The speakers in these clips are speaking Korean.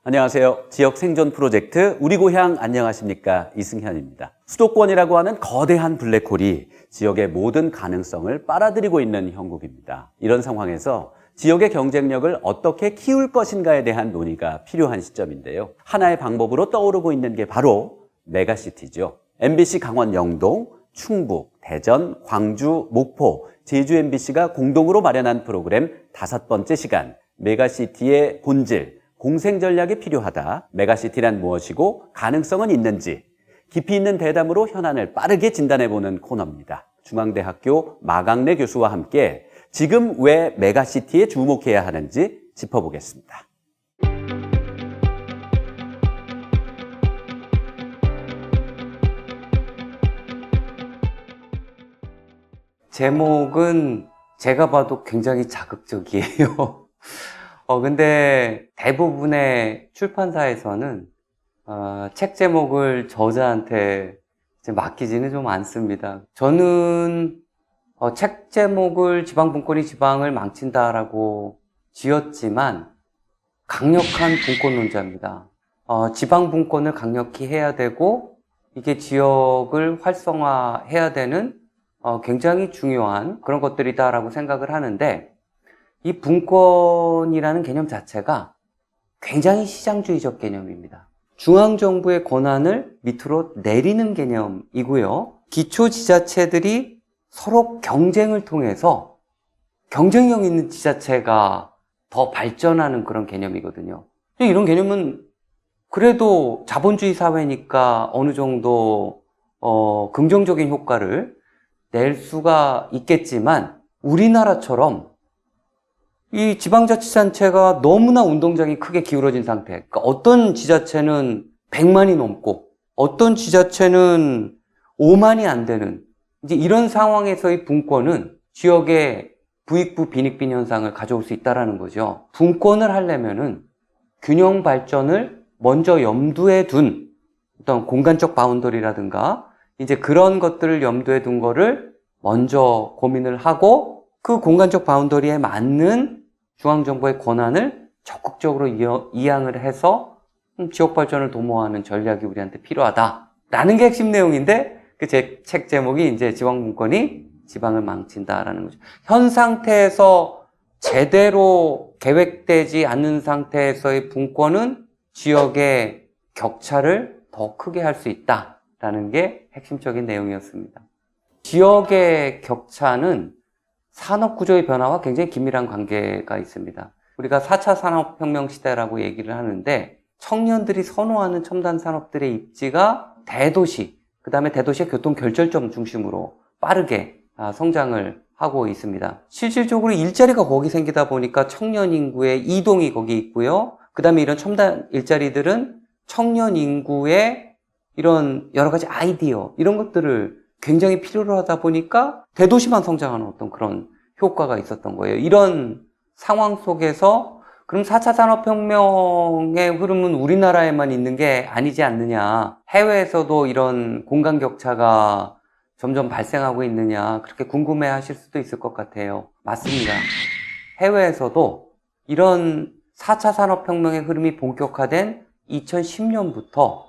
안녕하세요. 지역 생존 프로젝트 우리 고향 안녕하십니까? 이승현입니다. 수도권이라고 하는 거대한 블랙홀이 지역의 모든 가능성을 빨아들이고 있는 형국입니다. 이런 상황에서 지역의 경쟁력을 어떻게 키울 것인가에 대한 논의가 필요한 시점인데요. 하나의 방법으로 떠오르고 있는 게 바로 메가시티죠. MBC 강원 영동, 충북, 대전, 광주, 목포, 제주 MBC가 공동으로 마련한 프로그램 5번째 시간, 메가시티의 본질, 공생 전략이 필요하다. 메가시티란 무엇이고 가능성은 있는지 깊이 있는 대담으로 현안을 빠르게 진단해보는 코너입니다. 중앙대학교 마강래 교수와 함께 지금 왜 메가시티에 주목해야 하는지 짚어보겠습니다. 제목은 제가 봐도 굉장히 자극적이에요. 근데 대부분의 출판사에서는 책 제목을 저자한테 맡기지는 좀 않습니다. 저는 책 제목을 지방분권이 지방을 망친다라고 지었지만 강력한 분권론자입니다. 지방분권을 강력히 해야 되고 이게 지역을 활성화해야 되는 굉장히 중요한 그런 것들이다라고 생각을 하는데, 이 분권이라는 개념 자체가 굉장히 시장주의적 개념입니다. 중앙정부의 권한을 밑으로 내리는 개념이고요. 기초지자체들이 서로 경쟁을 통해서 경쟁력 있는 지자체가 더 발전하는 그런 개념이거든요. 이런 개념은 그래도 자본주의 사회니까 어느 정도 긍정적인 효과를 낼 수가 있겠지만, 우리나라처럼 이 지방자치단체가 너무나 운동장이 크게 기울어진 상태, 그러니까 어떤 지자체는 100만이 넘고 어떤 지자체는 5만이 안 되는 이제 이런 상황에서의 분권은 지역의 부익부 빈익빈 현상을 가져올 수 있다는 거죠. 분권을 하려면은 균형 발전을 먼저 염두에 둔 어떤 공간적 바운더리라든가 이제 그런 것들을 염두에 둔 거를 먼저 고민을 하고, 그 공간적 바운더리에 맞는 중앙정부의 권한을 적극적으로 이양을 해서 지역 발전을 도모하는 전략이 우리한테 필요하다라는 게 핵심 내용인데, 그 제 책 제목이 이제 지방분권이 지방을 망친다라는 거죠. 현 상태에서 제대로 계획되지 않는 상태에서의 분권은 지역의 격차를 더 크게 할 수 있다라는 게 핵심적인 내용이었습니다. 지역의 격차는 산업구조의 변화와 굉장히 긴밀한 관계가 있습니다. 우리가 4차 산업혁명 시대라고 얘기를 하는데, 청년들이 선호하는 첨단 산업들의 입지가 대도시, 그 다음에 대도시의 교통 결절점 중심으로 빠르게 성장을 하고 있습니다. 실질적으로 일자리가 거기 생기다 보니까 청년 인구의 이동이 거기 있고요. 그 다음에 이런 첨단 일자리들은 청년 인구의 이런 여러 가지 아이디어, 이런 것들을 굉장히 필요로 하다 보니까 대도시만 성장하는 어떤 그런 효과가 있었던 거예요. 이런 상황 속에서 그럼 4차 산업혁명의 흐름은 우리나라에만 있는 게 아니지 않느냐, 해외에서도 이런 공간 격차가 점점 발생하고 있느냐, 그렇게 궁금해 하실 수도 있을 것 같아요. 맞습니다. 해외에서도 이런 4차 산업혁명의 흐름이 본격화된 2010년부터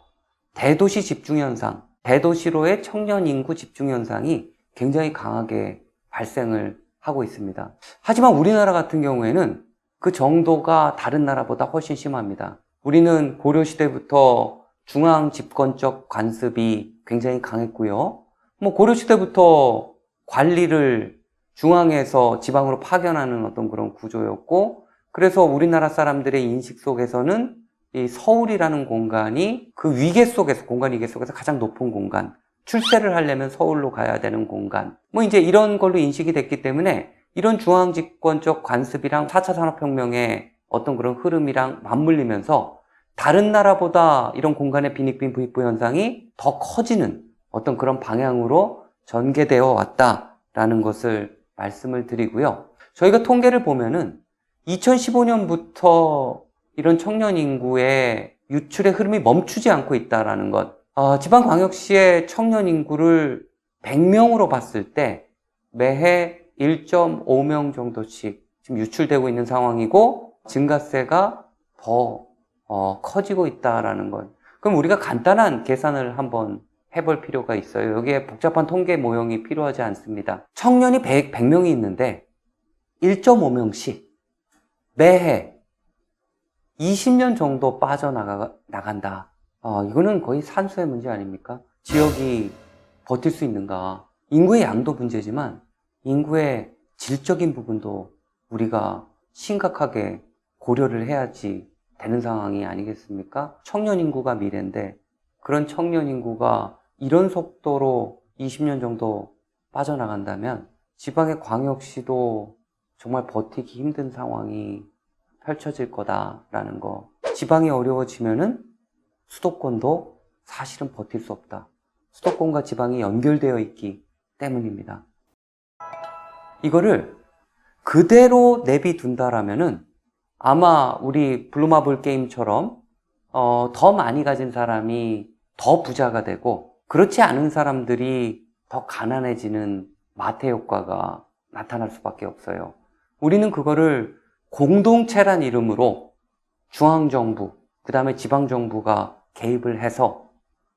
대도시 집중 현상, 대도시로의 청년 인구 집중 현상이 굉장히 강하게 발생을 하고 있습니다. 하지만 우리나라 같은 경우에는 그 정도가 다른 나라보다 훨씬 심합니다. 우리는 고려시대부터 중앙 집권적 관습이 굉장히 강했고요. 고려시대부터 관리를 중앙에서 지방으로 파견하는 어떤 그런 구조였고, 그래서 우리나라 사람들의 인식 속에서는 이 서울이라는 공간이 그 위계 속에서, 공간 위계 속에서 가장 높은 공간, 출세를 하려면 서울로 가야 되는 공간, 이제 이런 걸로 인식이 됐기 때문에 이런 중앙집권적 관습이랑 4차 산업혁명의 어떤 그런 흐름이랑 맞물리면서 다른 나라보다 이런 공간의 빈익빈 부익부 현상이 더 커지는 어떤 그런 방향으로 전개되어 왔다라는 것을 말씀을 드리고요. 저희가 통계를 보면은 2015년부터 이런 청년 인구의 유출의 흐름이 멈추지 않고 있다는 것. 지방광역시의 청년 인구를 100명으로 봤을 때 매해 1.5명 정도씩 지금 유출되고 있는 상황이고, 증가세가 더 커지고 있다라는 것. 그럼 우리가 간단한 계산을 한번 해볼 필요가 있어요. 여기에 복잡한 통계 모형이 필요하지 않습니다. 청년이 100명이 있는데 1.5명씩 매해 20년 정도 빠져나간다. 이거는 거의 산수의 문제 아닙니까? 지역이 버틸 수 있는가? 인구의 양도 문제지만 인구의 질적인 부분도 우리가 심각하게 고려를 해야지 되는 상황이 아니겠습니까? 청년 인구가 미래인데 그런 청년 인구가 이런 속도로 20년 정도 빠져나간다면 지방의 광역시도 정말 버티기 힘든 상황이 펼쳐질 거다라는 거. 지방이 어려워지면은 수도권도 사실은 버틸 수 없다. 수도권과 지방이 연결되어 있기 때문입니다. 이거를 그대로 내비둔다라면은 아마 우리 블루마블 게임처럼 더 많이 가진 사람이 더 부자가 되고 그렇지 않은 사람들이 더 가난해지는 마태 효과가 나타날 수밖에 없어요. 우리는 그거를 공동체란 이름으로 중앙정부, 그 다음에 지방정부가 개입을 해서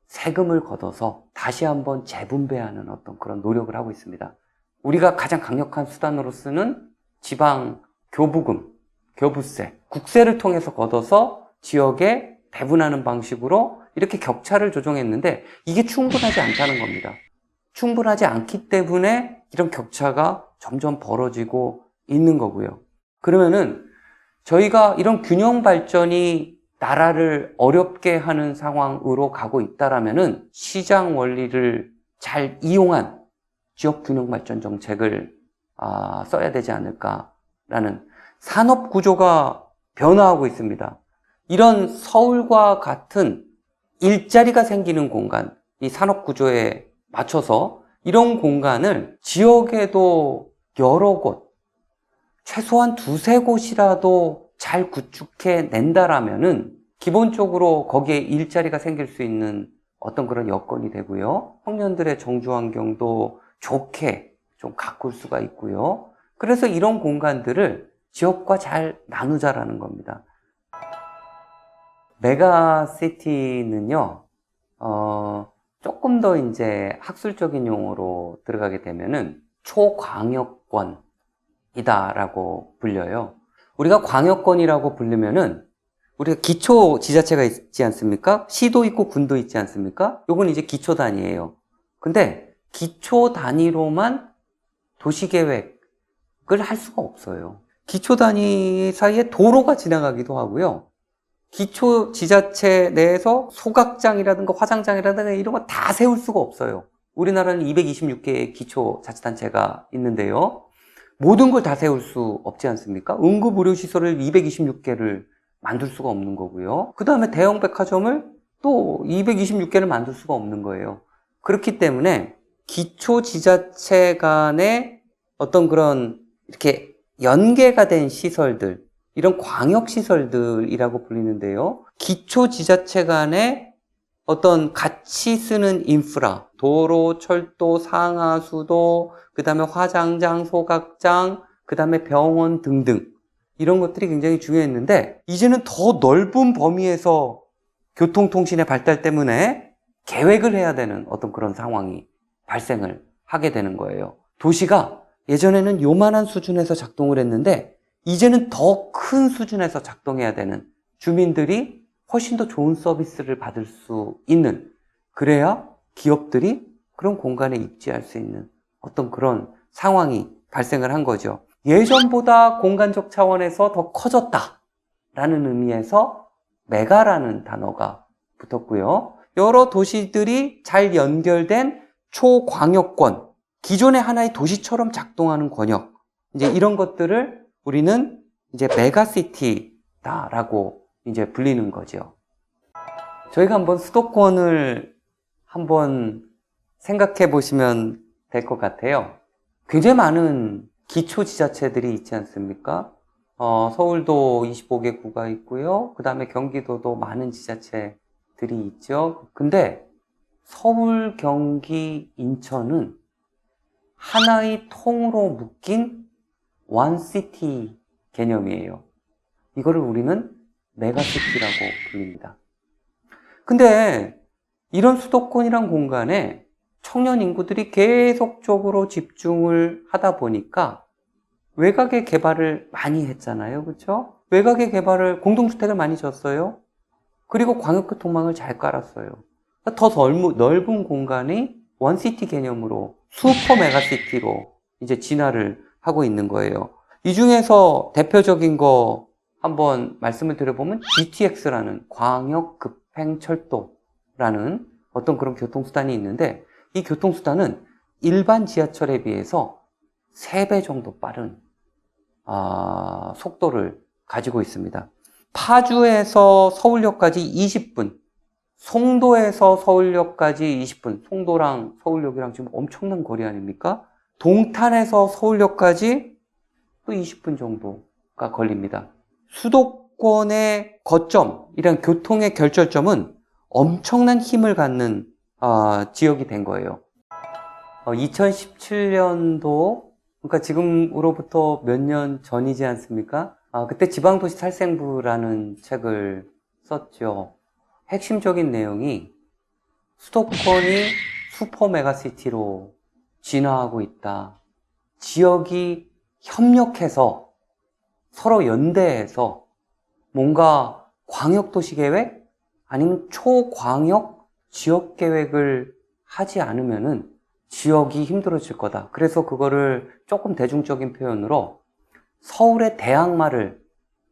세금을 걷어서 다시 한번 재분배하는 어떤 그런 노력을 하고 있습니다. 우리가 가장 강력한 수단으로 쓰는 지방 교부금, 교부세, 국세를 통해서 걷어서 지역에 배분하는 방식으로 이렇게 격차를 조정했는데 이게 충분하지 않다는 겁니다. 충분하지 않기 때문에 이런 격차가 점점 벌어지고 있는 거고요. 그러면은 저희가 이런 균형 발전이 나라를 어렵게 하는 상황으로 가고 있다라면은 시장 원리를 잘 이용한 지역 균형 발전 정책을 써야 되지 않을까라는 산업 구조가 변화하고 있습니다. 이런 서울과 같은 일자리가 생기는 공간, 이 산업 구조에 맞춰서 이런 공간을 지역에도 여러 곳, 최소한 두세 곳이라도 잘 구축해 낸다라면은 기본적으로 거기에 일자리가 생길 수 있는 어떤 그런 여건이 되고요. 청년들의 정주 환경도 좋게 좀 가꿀 수가 있고요. 그래서 이런 공간들을 지역과 잘 나누자라는 겁니다. 메가시티는요, 조금 더 이제 학술적인 용어로 들어가게 되면은 초광역권이다라고 불려요. 우리가 광역권이라고 부르면은 우리가 기초 지자체가 있지 않습니까? 시도 있고 군도 있지 않습니까? 요건 이제 기초 단위예요. 근데 기초 단위로만 도시계획을 할 수가 없어요. 기초 단위 사이에 도로가 지나가기도 하고요. 기초 지자체 내에서 소각장이라든가 화장장이라든가 이런 거 다 세울 수가 없어요. 우리나라는 226개의 기초 자치단체가 있는데요. 모든 걸 다 세울 수 없지 않습니까? 응급의료시설을 226개를 만들 수가 없는 거고요. 그 다음에 대형 백화점을 또 226개를 만들 수가 없는 거예요. 그렇기 때문에 기초 지자체 간의 어떤 그런 이렇게 연계가 된 시설들, 이런 광역시설들이라고 불리는데요. 기초 지자체 간의 어떤 같이 쓰는 인프라, 도로, 철도, 상하수도, 그 다음에 화장장, 소각장, 그 다음에 병원 등등 이런 것들이 굉장히 중요했는데 이제는 더 넓은 범위에서 교통통신의 발달 때문에 계획을 해야 되는 어떤 그런 상황이 발생을 하게 되는 거예요. 도시가 예전에는 요만한 수준에서 작동을 했는데 이제는 더 큰 수준에서 작동해야 되는, 주민들이 훨씬 더 좋은 서비스를 받을 수 있는, 그래야 기업들이 그런 공간에 입지할 수 있는 어떤 그런 상황이 발생을 한 거죠. 예전보다 공간적 차원에서 더 커졌다라는 의미에서 메가라는 단어가 붙었고요. 여러 도시들이 잘 연결된 초광역권, 기존의 하나의 도시처럼 작동하는 권역, 이제 이런 것들을 우리는 이제 메가시티다라고 이제 불리는 거죠. 저희가 한번 수도권을 한번 생각해 보시면 될 것 같아요. 굉장히 많은 기초지자체들이 있지 않습니까? 서울도 25개 구가 있고요. 그 다음에 경기도도 많은 지자체들이 있죠. 근데 서울, 경기, 인천은 하나의 통으로 묶인 원시티 개념이에요. 이거를 우리는 메가시티라고 불립니다. 근데 이런 수도권이란 공간에 청년 인구들이 계속적으로 집중을 하다 보니까 외곽의 개발을 많이 했잖아요. 그렇죠? 외곽의 개발을, 공동주택을 많이 졌어요. 그리고 광역교통망을 잘 깔았어요. 더 넓은 공간이 원시티 개념으로 슈퍼 메가시티로 이제 진화를 하고 있는 거예요. 이 중에서 대표적인 거 한번 말씀을 드려보면 GTX라는 광역급행철도라는 어떤 그런 교통수단이 있는데, 이 교통수단은 일반 지하철에 비해서 3배 정도 빠른 속도를 가지고 있습니다. 파주에서 서울역까지 20분, 송도에서 서울역까지 20분, 송도랑 서울역이랑 지금 엄청난 거리 아닙니까? 동탄에서 서울역까지 또 20분 정도가 걸립니다. 수도권의 거점, 이런 교통의 결절점은 엄청난 힘을 갖는 지역이 된 거예요. 2017년도, 그러니까 지금으로부터 몇 년 전이지 않습니까? 그때 지방도시 살생부라는 책을 썼죠. 핵심적인 내용이 수도권이 슈퍼 메가시티로 진화하고 있다. 지역이 협력해서 서로 연대해서 뭔가 광역도시 계획 아니면 초광역 지역 계획을 하지 않으면은 지역이 힘들어질 거다. 그래서 그거를 조금 대중적인 표현으로 서울의 대항마를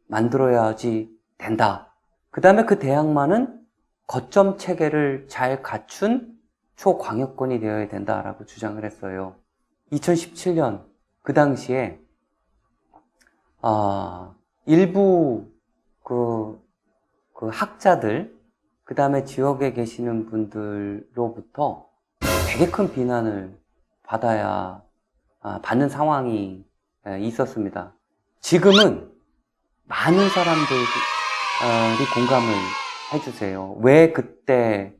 만들어야지 된다. 그 다음에 그 대항마는 거점 체계를 잘 갖춘 초광역권이 되어야 된다라고 주장을 했어요. 2017년 그 당시에 일부 그 학자들, 그 다음에 지역에 계시는 분들로부터 되게 큰 비난을 받는 상황이 있었습니다. 지금은 많은 사람들이 공감을 해주세요. 왜 그때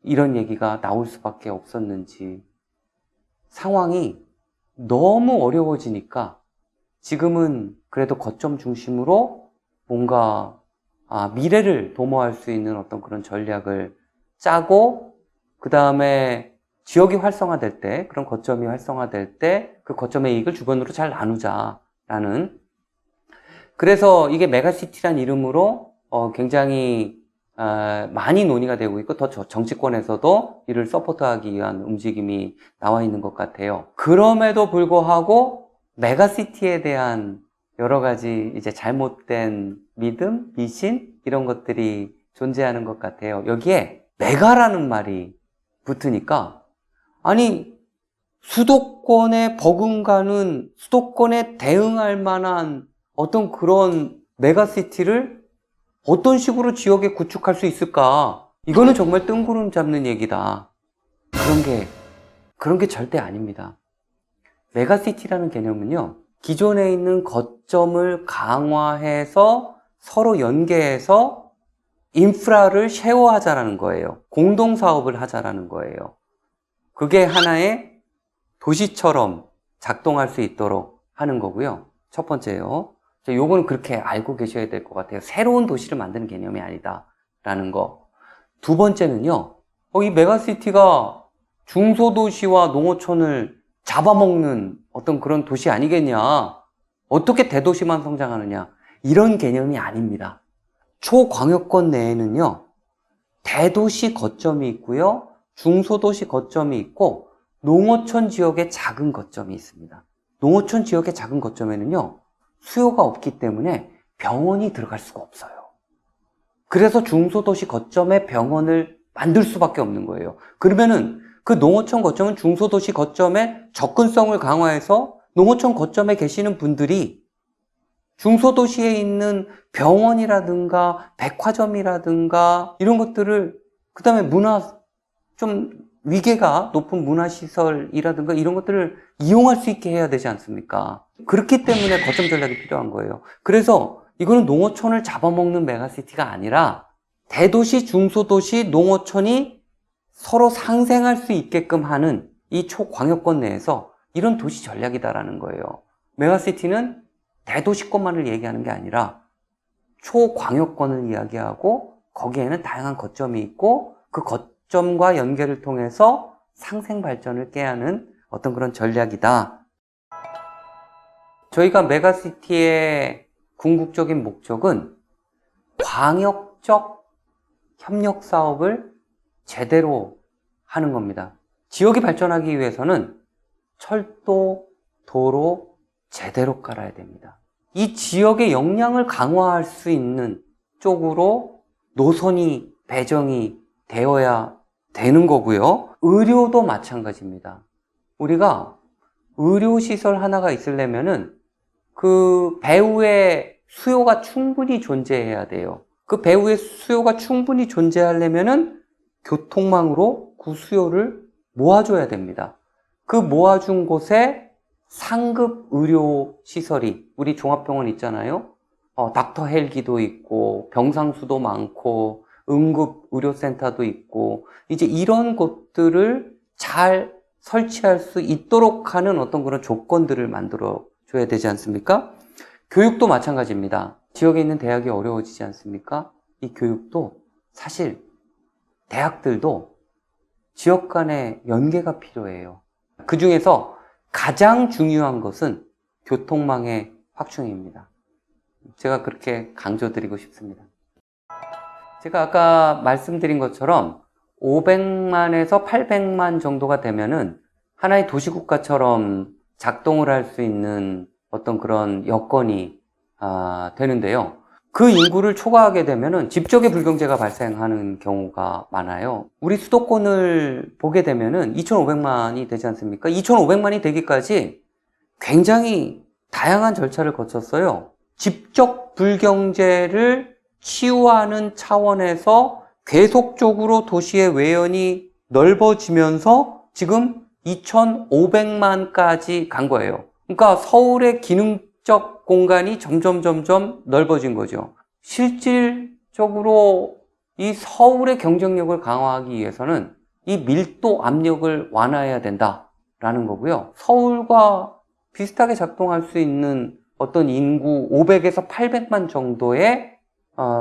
이런 얘기가 나올 수밖에 없었는지. 상황이 너무 어려워지니까 지금은 그래도 거점 중심으로 뭔가 미래를 도모할 수 있는 어떤 그런 전략을 짜고, 그 다음에 지역이 활성화될 때, 그런 거점이 활성화될 때 그 거점의 이익을 주변으로 잘 나누자라는, 그래서 이게 메가시티란 이름으로 굉장히 많이 논의가 되고 있고, 더 정치권에서도 이를 서포트하기 위한 움직임이 나와 있는 것 같아요. 그럼에도 불구하고 메가시티에 대한 여러 가지 이제 잘못된 믿음, 미신 이런 것들이 존재하는 것 같아요. 여기에 메가라는 말이 붙으니까, 아니 수도권에 버금가는, 수도권에 대응할 만한 어떤 그런 메가시티를 어떤 식으로 지역에 구축할 수 있을까? 이거는 정말 뜬구름 잡는 얘기다. 그런 게 절대 아닙니다. 메가시티라는 개념은요, 기존에 있는 거점을 강화해서 서로 연계해서 인프라를 쉐어하자라는 거예요. 공동사업을 하자라는 거예요. 그게 하나의 도시처럼 작동할 수 있도록 하는 거고요. 첫 번째요. 요거는 그렇게 알고 계셔야 될 것 같아요. 새로운 도시를 만드는 개념이 아니다라는 거. 두 번째는요, 이 메가시티가 중소도시와 농어촌을 잡아먹는 어떤 그런 도시 아니겠냐. 어떻게 대도시만 성장하느냐. 이런 개념이 아닙니다. 초광역권 내에는요, 대도시 거점이 있고요, 중소도시 거점이 있고, 농어촌 지역의 작은 거점이 있습니다. 농어촌 지역의 작은 거점에는요, 수요가 없기 때문에 병원이 들어갈 수가 없어요. 그래서 중소도시 거점에 병원을 만들 수밖에 없는 거예요. 그러면은 그 농어촌 거점은 중소도시 거점의 접근성을 강화해서 농어촌 거점에 계시는 분들이 중소도시에 있는 병원이라든가 백화점이라든가 이런 것들을, 그 다음에 좀 위계가 높은 문화시설이라든가 이런 것들을 이용할 수 있게 해야 되지 않습니까? 그렇기 때문에 거점 전략이 필요한 거예요. 그래서 이거는 농어촌을 잡아먹는 메가시티가 아니라 대도시, 중소도시, 농어촌이 서로 상생할 수 있게끔 하는 이 초광역권 내에서 이런 도시 전략이다라는 거예요. 메가시티는 대도시권만을 얘기하는 게 아니라 초광역권을 이야기하고 거기에는 다양한 거점이 있고 그 거점과 연계를 통해서 상생 발전을 깨하는 어떤 그런 전략이다. 저희가 메가시티의 궁극적인 목적은 광역적 협력 사업을 제대로 하는 겁니다. 지역이 발전하기 위해서는 철도, 도로 제대로 깔아야 됩니다. 이 지역의 역량을 강화할 수 있는 쪽으로 노선이 배정이 되어야 되는 거고요. 의료도 마찬가지입니다. 우리가 의료시설 하나가 있으려면은 그 배후에 수요가 충분히 존재해야 돼요. 그 배후에 수요가 충분히 존재하려면은 교통망으로 그 수요를 모아줘야 됩니다. 그 모아준 곳에 상급 의료시설이, 우리 종합병원 있잖아요. 닥터 헬기도 있고, 병상수도 많고, 응급의료센터도 있고, 이제 이런 곳들을 잘 설치할 수 있도록 하는 어떤 그런 조건들을 만들어 줘야 되지 않습니까? 교육도 마찬가지입니다. 지역에 있는 대학이 어려워지지 않습니까? 이 교육도 사실 대학들도 지역 간의 연계가 필요해요. 그 중에서 가장 중요한 것은 교통망의 확충입니다. 제가 그렇게 강조드리고 싶습니다. 제가 아까 말씀드린 것처럼 500만에서 800만 정도가 되면은 하나의 도시국가처럼 작동을 할 수 있는 어떤 그런 여건이 되는데요. 그 인구를 초과하게 되면은 집적의 불경제가 발생하는 경우가 많아요. 우리 수도권을 보게 되면은 2,500만이 되지 않습니까? 2,500만이 되기까지 굉장히 다양한 절차를 거쳤어요. 집적 불경제를 치유하는 차원에서 계속적으로 도시의 외연이 넓어지면서 지금 2,500만까지 간 거예요. 그러니까 서울의 기능적 공간이 점점 넓어진 거죠. 실질적으로 이 서울의 경쟁력을 강화하기 위해서는 이 밀도 압력을 완화해야 된다라는 거고요. 서울과 비슷하게 작동할 수 있는 어떤 인구 500에서 800만 정도의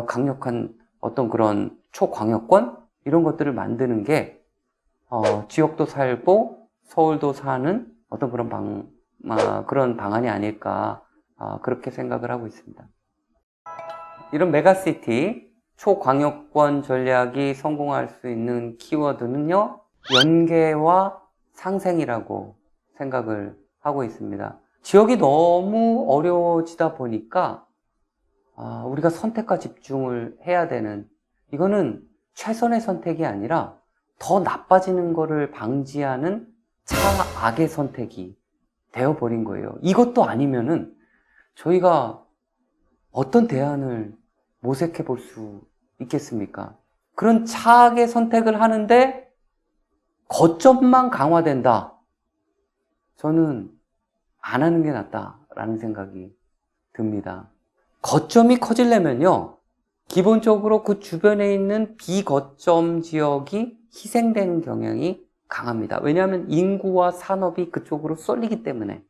강력한 어떤 그런 초광역권 이런 것들을 만드는 게 지역도 살고 서울도 사는 어떤 그런 방안이 아닐까 그렇게 생각을 하고 있습니다. 이런 메가시티 초광역권 전략이 성공할 수 있는 키워드는요, 연계와 상생이라고 생각을 하고 있습니다. 지역이 너무 어려워지다 보니까 우리가 선택과 집중을 해야 되는, 이거는 최선의 선택이 아니라 더 나빠지는 거를 방지하는 차악의 선택이 되어버린 거예요. 이것도 아니면은 저희가 어떤 대안을 모색해 볼 수 있겠습니까? 그런 차악의 선택을 하는데 거점만 강화된다. 저는 안 하는 게 낫다라는 생각이 듭니다. 거점이 커지려면요, 기본적으로 그 주변에 있는 비거점 지역이 희생되는 경향이 강합니다. 왜냐하면 인구와 산업이 그쪽으로 쏠리기 때문에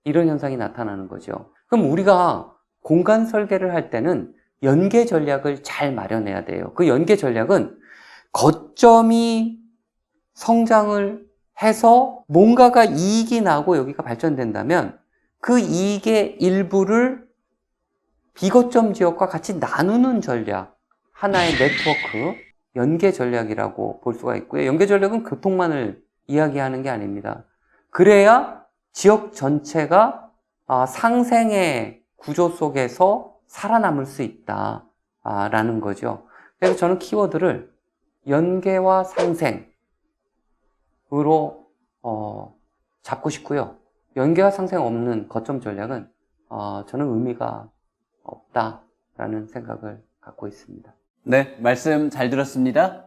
이런 현상이 나타나는 거죠. 그럼 우리가 공간 설계를 할 때는 연계 전략을 잘 마련해야 돼요. 그 연계 전략은 거점이 성장을 해서 뭔가가 이익이 나고 여기가 발전된다면 그 이익의 일부를 비거점 지역과 같이 나누는 전략, 하나의 네트워크, 연계 전략이라고 볼 수가 있고요. 연계 전략은 교통만을 이야기하는 게 아닙니다. 그래야 지역 전체가 상생의 구조 속에서 살아남을 수 있다라는 거죠. 그래서 저는 키워드를 연계와 상생으로 잡고 싶고요. 연계와 상생 없는 거점 전략은 저는 의미가 없다라는 생각을 갖고 있습니다. 네, 말씀 잘 들었습니다.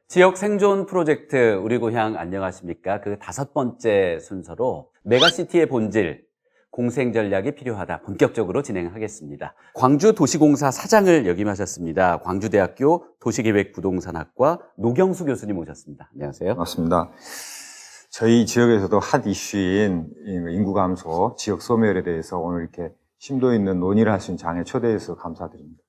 지역 생존 프로젝트 우리 고향 안녕하십니까? 그 5번째 순서로 메가시티의 본질, 공생 전략이 필요하다. 본격적으로 진행하겠습니다. 광주도시공사 사장을 역임하셨습니다. 광주대학교 도시계획부동산학과 노경수 교수님 모셨습니다. 안녕하세요. 맞습니다. 저희 지역에서도 핫 이슈인 인구 감소, 지역 소멸에 대해서 오늘 이렇게 심도 있는 논의를 할 수 있는 장에 초대해서 감사드립니다.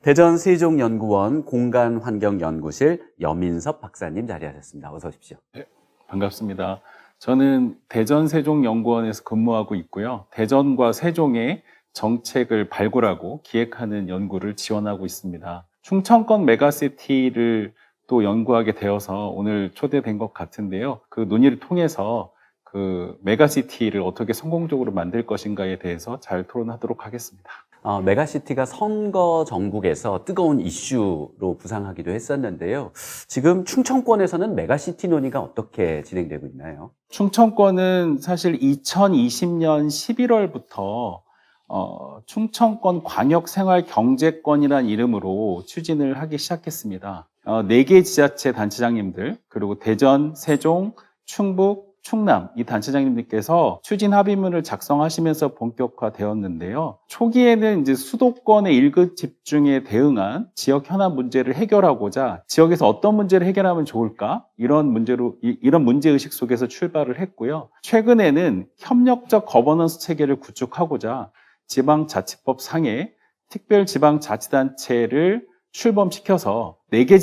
대전 세종연구원 공간환경연구실 여민섭 박사님 자리하셨습니다. 어서 오십시오. 반갑습니다. 저는 대전 세종연구원에서 근무하고 있고요. 대전과 세종의 정책을 발굴하고 기획하는 연구를 지원하고 있습니다. 충청권 메가시티를 또 연구하게 되어서 오늘 초대된 것 같은데요. 그 논의를 통해서 그 메가시티를 어떻게 성공적으로 만들 것인가에 대해서 잘 토론하도록 하겠습니다. 메가시티가 선거 전국에서 뜨거운 이슈로 부상하기도 했었는데요. 지금 충청권에서는 메가시티 논의가 어떻게 진행되고 있나요? 충청권은 사실 2020년 11월부터 충청권 광역생활경제권이라는 이름으로 추진을 하기 시작했습니다. 4개 지자체 단체장님들, 그리고 대전, 세종, 충북, 충남 이 단체장님들께서 추진 합의문을 작성하시면서 본격화되었는데요. 초기에는 이제 수도권의 일극 집중에 대응한 지역 현안 문제를 해결하고자 지역에서 어떤 문제를 해결하면 좋을까? 이런 문제의식 속에서 출발을 했고요. 최근에는 협력적 거버넌스 체계를 구축하고자 지방자치법 상에 특별지방자치단체를 출범시켜서 4개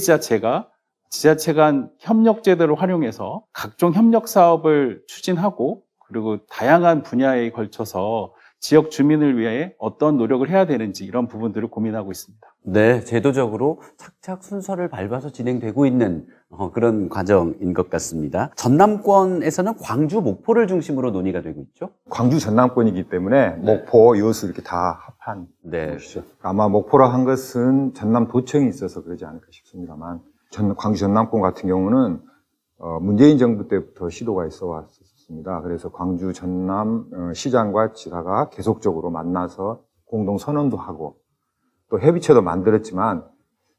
지자체 간 협력 제도를 활용해서 각종 협력 사업을 추진하고 그리고 다양한 분야에 걸쳐서 지역 주민을 위해 어떤 노력을 해야 되는지 이런 부분들을 고민하고 있습니다. 네, 제도적으로 착착 순서를 밟아서 진행되고 있는 그런 과정인 것 같습니다. 전남권에서는 광주, 목포를 중심으로 논의가 되고 있죠? 광주 전남권이기 때문에 목포, 여수 이렇게 다 합한 네. 것이죠. 아마 목포라 한 것은 전남도청이 있어서 그러지 않을까 싶습니다만 광주 전남권 같은 경우는 문재인 정부 때부터 시도가 있어 왔습니다. 그래서 광주 전남 시장과 지사가 계속적으로 만나서 공동 선언도 하고 또 협의체도 만들었지만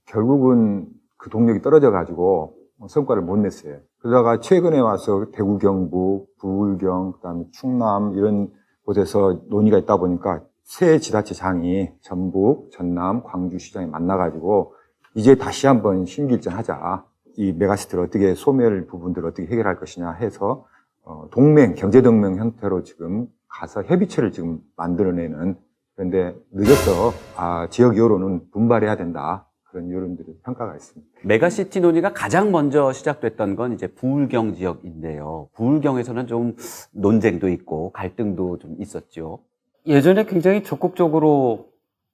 결국은 그 동력이 떨어져 가지고 성과를 못 냈어요. 그러다가 최근에 와서 대구 경북, 부울경, 그다음에 충남 이런 곳에서 논의가 있다 보니까 세 지자체장이 전북, 전남, 광주시장이 만나가지고 이제 다시 한번 심기일전하자. 이 메가시티를 어떻게 소멸 부분들을 어떻게 해결할 것이냐 해서 동맹, 경제동맹 형태로 지금 가서 협의체를 지금 만들어내는 그런데 늦어서 지역 여론은 분발해야 된다. 그런 여론들의 평가가 있습니다. 메가시티 논의가 가장 먼저 시작됐던 건 이제 부울경 지역인데요. 부울경에서는 좀 논쟁도 있고 갈등도 좀 있었죠. 예전에 굉장히 적극적으로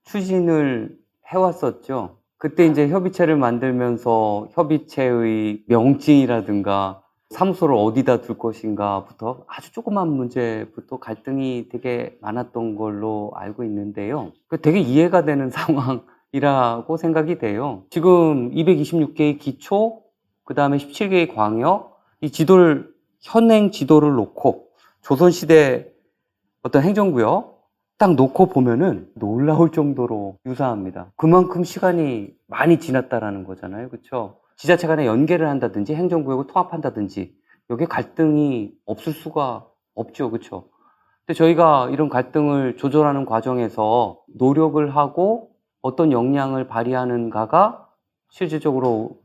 추진을 해왔었죠. 그때 이제 협의체를 만들면서 협의체의 명칭이라든가 사무소를 어디다 둘 것인가부터 아주 조그만 문제부터 갈등이 되게 많았던 걸로 알고 있는데요. 되게 이해가 되는 상황이라고 생각이 돼요. 지금 226개의 기초, 그 다음에 17개의 광역, 이 현행 지도를 놓고 조선시대 어떤 행정구역 딱 놓고 보면은 놀라울 정도로 유사합니다. 그만큼 시간이 많이 지났다라는 거잖아요. 그렇죠? 지자체 간에 연계를 한다든지 행정구역을 통합한다든지 여기에 갈등이 없을 수가 없죠. 그렇죠? 근데 저희가 이런 갈등을 조절하는 과정에서 노력을 하고 어떤 역량을 발휘하는가가 실질적으로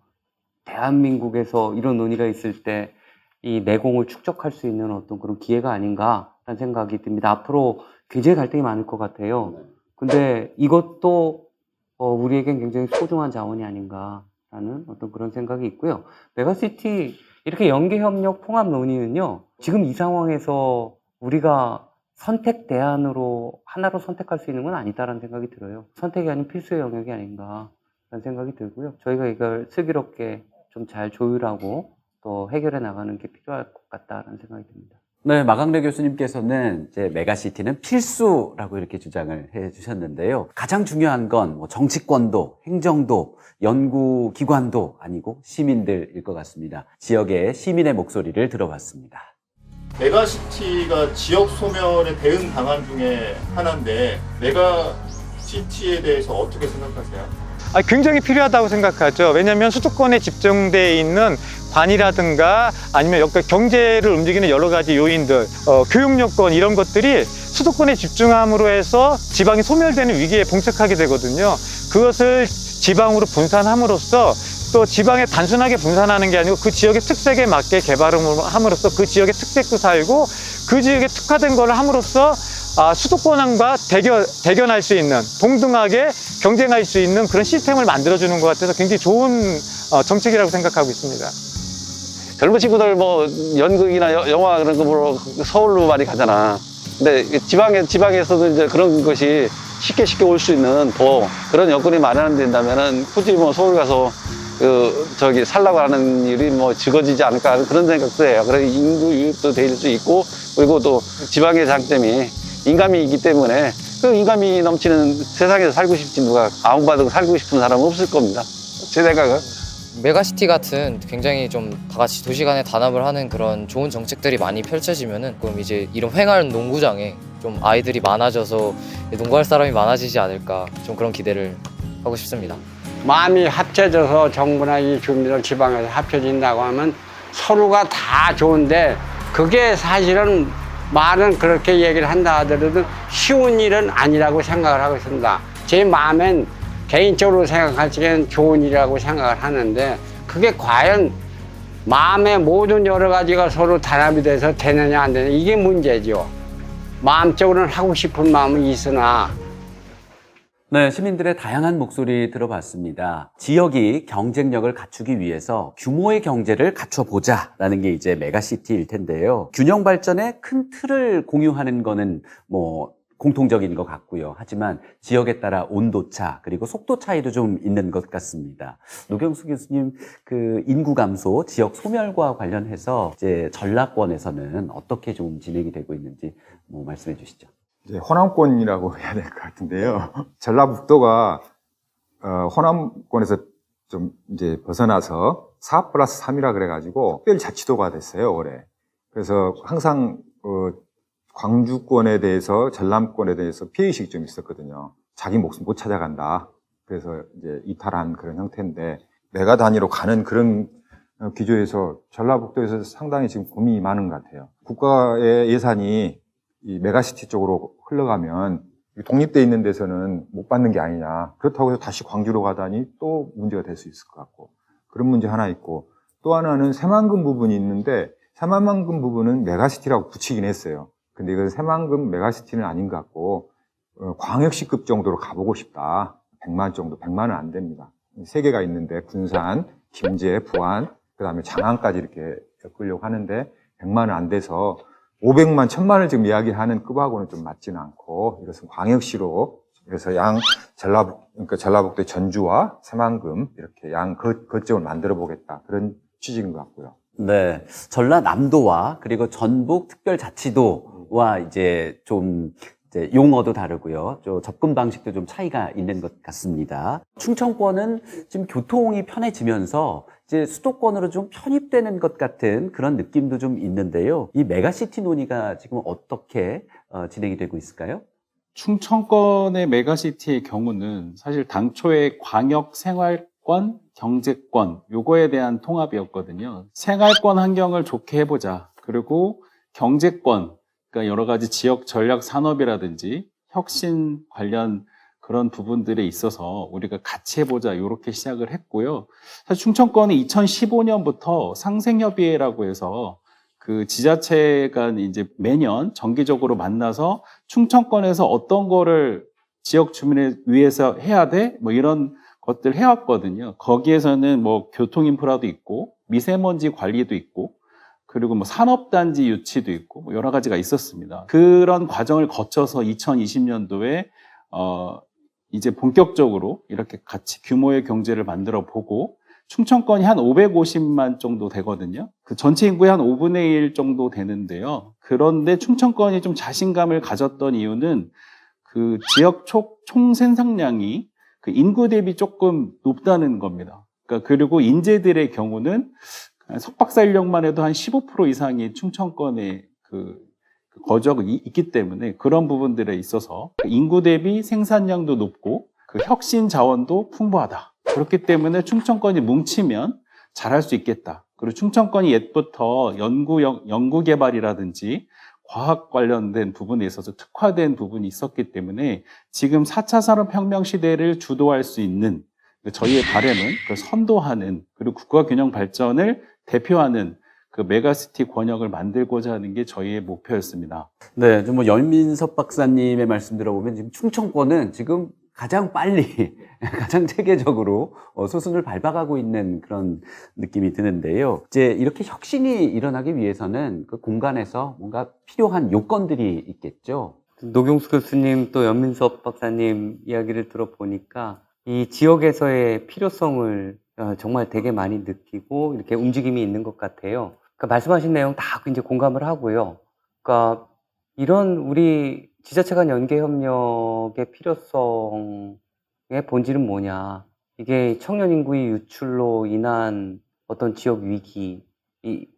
대한민국에서 이런 논의가 있을 때 이 내공을 축적할 수 있는 어떤 그런 기회가 아닌가라는 생각이 듭니다. 앞으로 굉장히 갈등이 많을 것 같아요. 근데 이것도 우리에겐 굉장히 소중한 자원이 아닌가라는 어떤 그런 생각이 있고요. 메가시티 이렇게 연계협력 통합 논의는요. 지금 이 상황에서 우리가 선택 대안으로 하나로 선택할 수 있는 건 아니다라는 생각이 들어요. 선택이 아닌 필수의 영역이 아닌가라는 생각이 들고요. 저희가 이걸 슬기롭게 좀 잘 조율하고 또 해결해 나가는 게 필요할 것 같다라는 생각이 듭니다. 네, 마강래 교수님께서는 이제 메가시티는 필수라고 이렇게 주장을 해 주셨는데요. 가장 중요한 건 정치권도, 행정도, 연구기관도 아니고 시민들일 것 같습니다. 지역의 시민의 목소리를 들어봤습니다. 메가시티가 지역 소멸의 대응 방안 중에 하나인데 메가시티에 대해서 어떻게 생각하세요? 굉장히 필요하다고 생각하죠. 왜냐하면 수도권에 집중되어 있는 관이라든가 아니면 여기 경제를 움직이는 여러 가지 요인들, 교육 여건 이런 것들이 수도권에 집중함으로 해서 지방이 소멸되는 위기에 봉착하게 되거든요. 그것을 지방으로 분산함으로써 또 지방에 단순하게 분산하는 게 아니고 그 지역의 특색에 맞게 개발을 함으로써 그 지역의 특색도 살고 그 지역에 특화된 걸 함으로써 수도권과 대견할 수 있는, 동등하게 경쟁할 수 있는 그런 시스템을 만들어주는 것 같아서 굉장히 좋은 정책이라고 생각하고 있습니다. 젊은 친구들 뭐 연극이나 영화 그런 거 보러 서울로 많이 가잖아. 근데 지방에서도 이제 그런 것이 쉽게 올 수 있는 그런 여건이 마련된다면은 굳이 뭐 서울 가서 살라고 하는 일이 뭐 적어지지 않을까 하는 그런 생각도 해요. 그래서 인구 유입도 될 수 있고, 그리고 또 지방의 장점이 인감이 있기 때문에 그 인감이 넘치는 세상에서 살고 싶지 누가 아웅바둥 살고 싶은 사람은 없을 겁니다. 제 생각은. 메가시티 같은 굉장히 좀 다 같이 도시 간에 단합을 하는 그런 좋은 정책들이 많이 펼쳐지면은 그럼 이제 이런 횡할 농구장에 좀 아이들이 많아져서 농구할 사람이 많아지지 않을까, 좀 그런 기대를 하고 싶습니다. 마음이 합쳐져서 정부나 이 주민들 지방에서 합쳐진다고 하면 서로가 다 좋은데, 그게 사실은 말은 그렇게 얘기를 한다 하더라도 쉬운 일은 아니라고 생각을 하고 있습니다. 제 마음엔 개인적으로 생각할 적에는 좋은 일이라고 생각을 하는데, 그게 과연 마음의 모든 여러 가지가 서로 단합이 돼서 되느냐 안 되느냐, 이게 문제죠. 마음적으로는 하고 싶은 마음은 있으나. 네, 시민들의 다양한 목소리 들어봤습니다. 지역이 경쟁력을 갖추기 위해서 규모의 경제를 갖춰보자라는 게 이제 메가시티일 텐데요. 균형 발전의 큰 틀을 공유하는 거는 공통적인 것 같고요. 하지만 지역에 따라 온도차 그리고 속도 차이도 좀 있는 것 같습니다. 노경수 교수님, 그 인구 감소, 지역 소멸과 관련해서 이제 전라권에서는 어떻게 좀 진행이 되고 있는지 말씀해 주시죠. 이제 호남권이라고 해야 될 것 같은데요. 전라북도가 호남권에서 좀 이제 벗어나서 4+3이라 그래가지고 특별자치도가 됐어요, 올해. 그래서 항상 광주권에 대해서, 전남권에 대해서 피해의식이 좀 있었거든요. 자기 목숨 못 찾아간다. 그래서 이제 이탈한 그런 형태인데, 메가 단위로 가는 그런 기조에서 전라북도에서 상당히 지금 고민이 많은 것 같아요. 국가의 예산이 이 메가시티 쪽으로 흘러가면 독립돼 있는 데서는 못 받는 게 아니냐. 그렇다고 해서 다시 광주로 가다니 또 문제가 될 수 있을 것 같고. 그런 문제 하나 있고, 또 하나는 새만금 부분이 있는데, 새만금 부분은 메가시티라고 붙이긴 했어요. 근데 이건 새만금 메가시티는 아닌 것 같고, 광역시급 정도로 가보고 싶다. 100만 정도, 100만은 안 됩니다. 3개가 있는데, 군산, 김제, 부안, 그 다음에 장안까지 이렇게 엮으려고 하는데, 100만은 안 돼서, 500만, 1000만을 지금 이야기하는 급하고는 좀 맞지는 않고, 이것은 광역시로, 그래서 그러니까 전라북도의 전주와 새만금, 이렇게 거점을 만들어 보겠다. 그런 취지인 것 같고요. 네. 전라남도와 그리고 전북특별자치도와 이제 좀 용어도 다르고요. 좀 접근 방식도 좀 차이가 있는 것 같습니다. 충청권은 지금 교통이 편해지면서 이제 수도권으로 좀 편입되는 것 같은 그런 느낌도 좀 있는데요. 이 메가시티 논의가 지금 어떻게 진행이 되고 있을까요? 충청권의 메가시티의 경우는 사실 당초에 광역 생활권, 경제권 요거에 대한 통합이었거든요. 생활권 환경을 좋게 해보자. 그리고 경제권, 그러니까 여러 가지 지역 전략 산업이라든지 혁신 관련 그런 부분들에 있어서 우리가 같이 해보자 이렇게 시작을 했고요. 사실 충청권이 2015년부터 상생협의회라고 해서 그 지자체가 이제 매년 정기적으로 만나서 충청권에서 어떤 거를 지역 주민을 위해서 해야 돼? 이런 것들 해왔거든요. 거기에서는 교통 인프라도 있고 미세먼지 관리도 있고 그리고 산업단지 유치도 있고 여러 가지가 있었습니다. 그런 과정을 거쳐서 2020년도에 이제 본격적으로 이렇게 같이 규모의 경제를 만들어 보고 충청권이 한 550만 정도 되거든요. 그 전체 인구의 한 5분의 1 정도 되는데요. 그런데 충청권이 좀 자신감을 가졌던 이유는 그 지역 총 생산량이 그 인구 대비 조금 높다는 겁니다. 그러니까 그리고 인재들의 경우는 석박사 인력만 해도 한 15% 이상이 충청권에 그 거주하고 있기 때문에 그런 부분들에 있어서 인구 대비 생산량도 높고 그 혁신 자원도 풍부하다. 그렇기 때문에 충청권이 뭉치면 잘할 수 있겠다. 그리고 충청권이 옛부터 연구 개발이라든지 과학 관련된 부분에 있어서 특화된 부분이 있었기 때문에 지금 4차 산업혁명 시대를 주도할 수 있는 저희의 바람은 그 선도하는 그리고 국가 균형 발전을 대표하는 그 메가시티 권역을 만들고자 하는 게 저희의 목표였습니다. 네, 좀 뭐 연민섭 박사님의 말씀 들어보면 지금 충청권은 지금 가장 빨리, 가장 체계적으로 수순을 밟아가고 있는 그런 느낌이 드는데요. 이제 이렇게 혁신이 일어나기 위해서는 그 공간에서 뭔가 필요한 요건들이 있겠죠. 노경수 교수님 또 연민섭 박사님 이야기를 들어보니까 이 지역에서의 필요성을 정말 되게 많이 느끼고 이렇게 움직임이 있는 것 같아요. 그러니까 말씀하신 내용 다 이제 공감을 하고요. 그러니까 이런 우리 지자체 간 연계 협력의 필요성의 본질은 뭐냐? 이게 청년 인구의 유출로 인한 어떤 지역 위기이지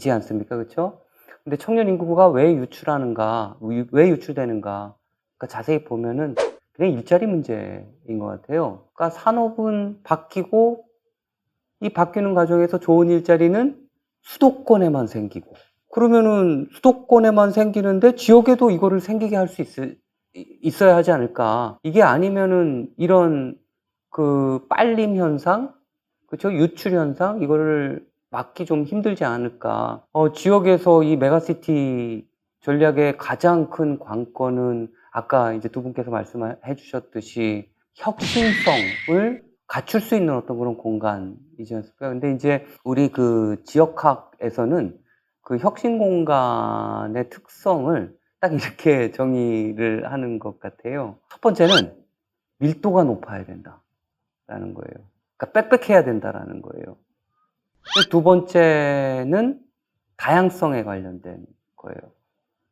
않습니까? 그렇죠? 근데 청년 인구가 왜 유출하는가? 왜 유출되는가? 그러니까 자세히 보면은 그냥 일자리 문제인 것 같아요. 그러니까 산업은 바뀌고 이 바뀌는 과정에서 좋은 일자리는 수도권에만 생기고 그러면은 수도권에만 생기는데 지역에도 이거를 생기게 할 수 있어야 하지 않을까. 이게 아니면은 이런 그 빨림 현상, 그렇죠? 유출 현상 이거를 막기 좀 힘들지 않을까. 지역에서 이 메가시티 전략의 가장 큰 관건은 아까 이제 두 분께서 말씀해 주셨듯이 혁신성을 갖출 수 있는 어떤 그런 공간이지 않습니까? 근데 이제 우리 그 지역학에서는 그 혁신 공간의 특성을 딱 이렇게 정의를 하는 것 같아요. 첫 번째는 밀도가 높아야 된다라는 거예요. 그러니까 빽빽해야 된다라는 거예요. 두 번째는 다양성에 관련된 거예요.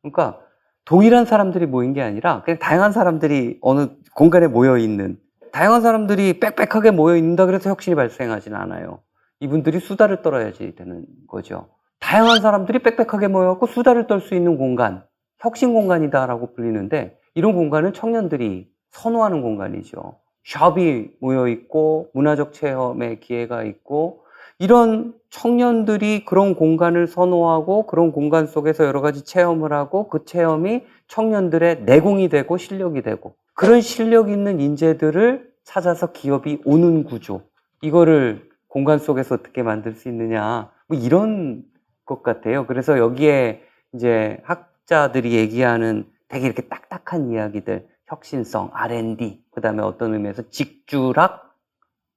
그러니까 동일한 사람들이 모인 게 아니라 그냥 다양한 사람들이 어느 공간에 모여 있는, 다양한 사람들이 빽빽하게 모여 있는다 그래서 혁신이 발생하지는 않아요. 이분들이 수다를 떨어야지 되는 거죠. 다양한 사람들이 빽빽하게 모여갖고 수다를 떨 수 있는 공간, 혁신 공간이다라고 불리는데 이런 공간은 청년들이 선호하는 공간이죠. 샵이 모여 있고 문화적 체험의 기회가 있고 이런 청년들이 그런 공간을 선호하고 그런 공간 속에서 여러 가지 체험을 하고 그 체험이 청년들의 내공이 되고 실력이 되고 그런 실력 있는 인재들을 찾아서 기업이 오는 구조, 이거를 공간 속에서 어떻게 만들 수 있느냐, 뭐 이런 것 같아요. 그래서 여기에 이제 학자들이 얘기하는 되게 이렇게 딱딱한 이야기들, 혁신성, R&D, 그 다음에 어떤 의미에서 직주락,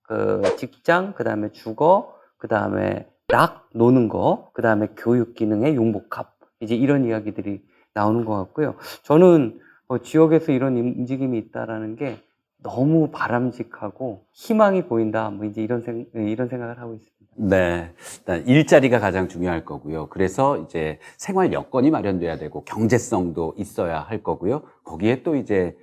그 직장, 그 다음에 주거, 그 다음에 락, 노는 거, 그 다음에 교육 기능의 융복합, 이제 이런 이야기들이 나오는 것 같고요. 저는 지역에서 이런 움직임이 있다라는 게 너무 바람직하고 희망이 보인다, 뭐 이제 이런 생각을 하고 있습니다. 네. 일단 일자리가 가장 중요할 거고요. 그래서 이제 생활 여건이 마련돼야 되고 경제성도 있어야 할 거고요. 거기에 또 이제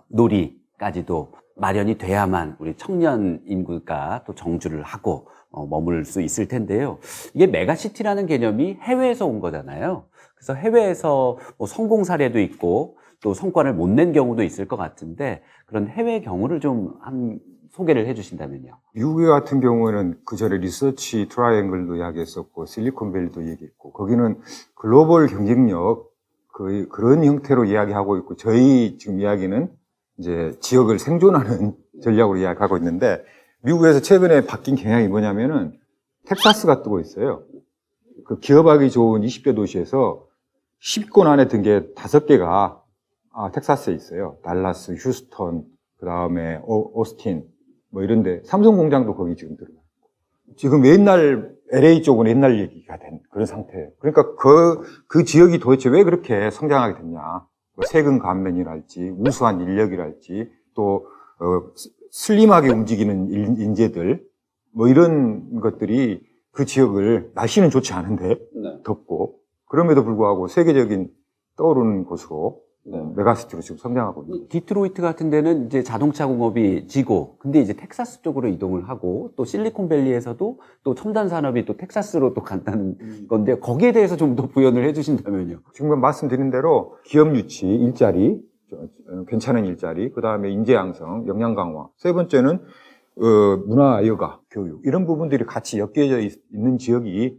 놀이까지도 마련이 돼야만 우리 청년 인구가 또 정주를 하고 머물 수 있을 텐데요. 이게 메가시티라는 개념이 해외에서 온 거잖아요. 그래서 해외에서 뭐 성공 사례도 있고 또 성과를 못 낸 경우도 있을 것 같은데 그런 해외 경우를 좀 소개를 해주신다면요. 미국 같은 경우에는 그 전에 리서치 트라이앵글도 이야기했었고 실리콘밸리도 얘기했고 거기는 글로벌 경쟁력 그런 형태로 이야기하고 있고 저희 지금 이야기는 이제 지역을 생존하는 전략으로 이야기하고 있는데 미국에서 최근에 바뀐 경향이 뭐냐면은 텍사스가 뜨고 있어요. 그 기업하기 좋은 20개 도시에서 10권 안에 든 게 5개가 텍사스에 있어요. 달라스, 휴스턴, 그 다음에 오스틴, 뭐 이런데 삼성 공장도 거기 지금 들어가요. 지금 옛날 LA 쪽은 옛날 얘기가 된 그런 상태예요. 그러니까 그 지역이 도대체 왜 그렇게 성장하게 됐냐? 뭐 세금 감면이랄지 우수한 인력이랄지 또 슬림하게 움직이는 인재들 뭐 이런 것들이 그 지역을 날씨는 좋지 않은데 덥고 그럼에도 불구하고 세계적인 떠오르는 곳으로 메가시티로 지금 성장하고 있는. 디트로이트 같은 데는 이제 자동차 공업이 지고, 근데 이제 텍사스 쪽으로 이동을 하고, 또 실리콘밸리에서도 또 첨단 산업이 또 텍사스로 또 간다는 건데, 거기에 대해서 좀 더 부연을 해주신다면요. 지금 말씀드린 대로 기업 유치, 일자리, 괜찮은 일자리, 그 다음에 인재 양성, 역량 강화. 세 번째는 문화, 여가, 교육 이런 부분들이 같이 엮여져 있는 지역이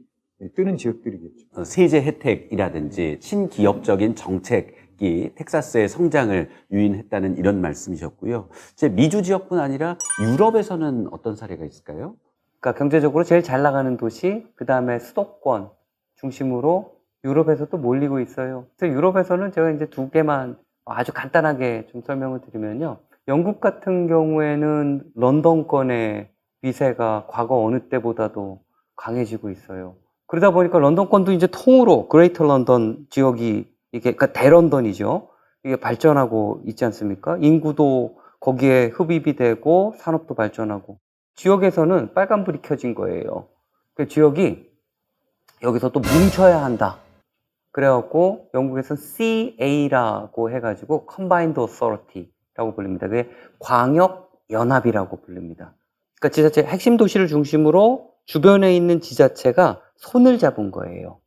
뜨는 지역들이겠죠. 세제 혜택이라든지 친기업적인 정책이 텍사스의 성장을 유인했다는 이런 말씀이셨고요. 이제 미주 지역뿐 아니라 유럽에서는 어떤 사례가 있을까요? 그러니까 경제적으로 제일 잘 나가는 도시, 그 다음에 수도권 중심으로 유럽에서 또 몰리고 있어요. 그래서 유럽에서는 제가 이제 두 개만 아주 간단하게 좀 설명을 드리면요. 영국 같은 경우에는 런던권의 위세가 과거 어느 때보다도 강해지고 있어요. 그러다 보니까 런던권도 이제 통으로 그레이터 런던 지역이 이게 그러니까 대런던이죠. 이게 발전하고 있지 않습니까? 인구도 거기에 흡입이 되고 산업도 발전하고 지역에서는 빨간불이 켜진 거예요. 그 지역이 여기서 또 뭉쳐야 한다. 그래갖고 영국에서는 CA라고 해가지고 Combined Authority라고 불립니다. 그게 광역연합이라고 불립니다. 그러니까 지자체 핵심 도시를 중심으로 주변에 있는 지자체가 손을 잡은 거예요.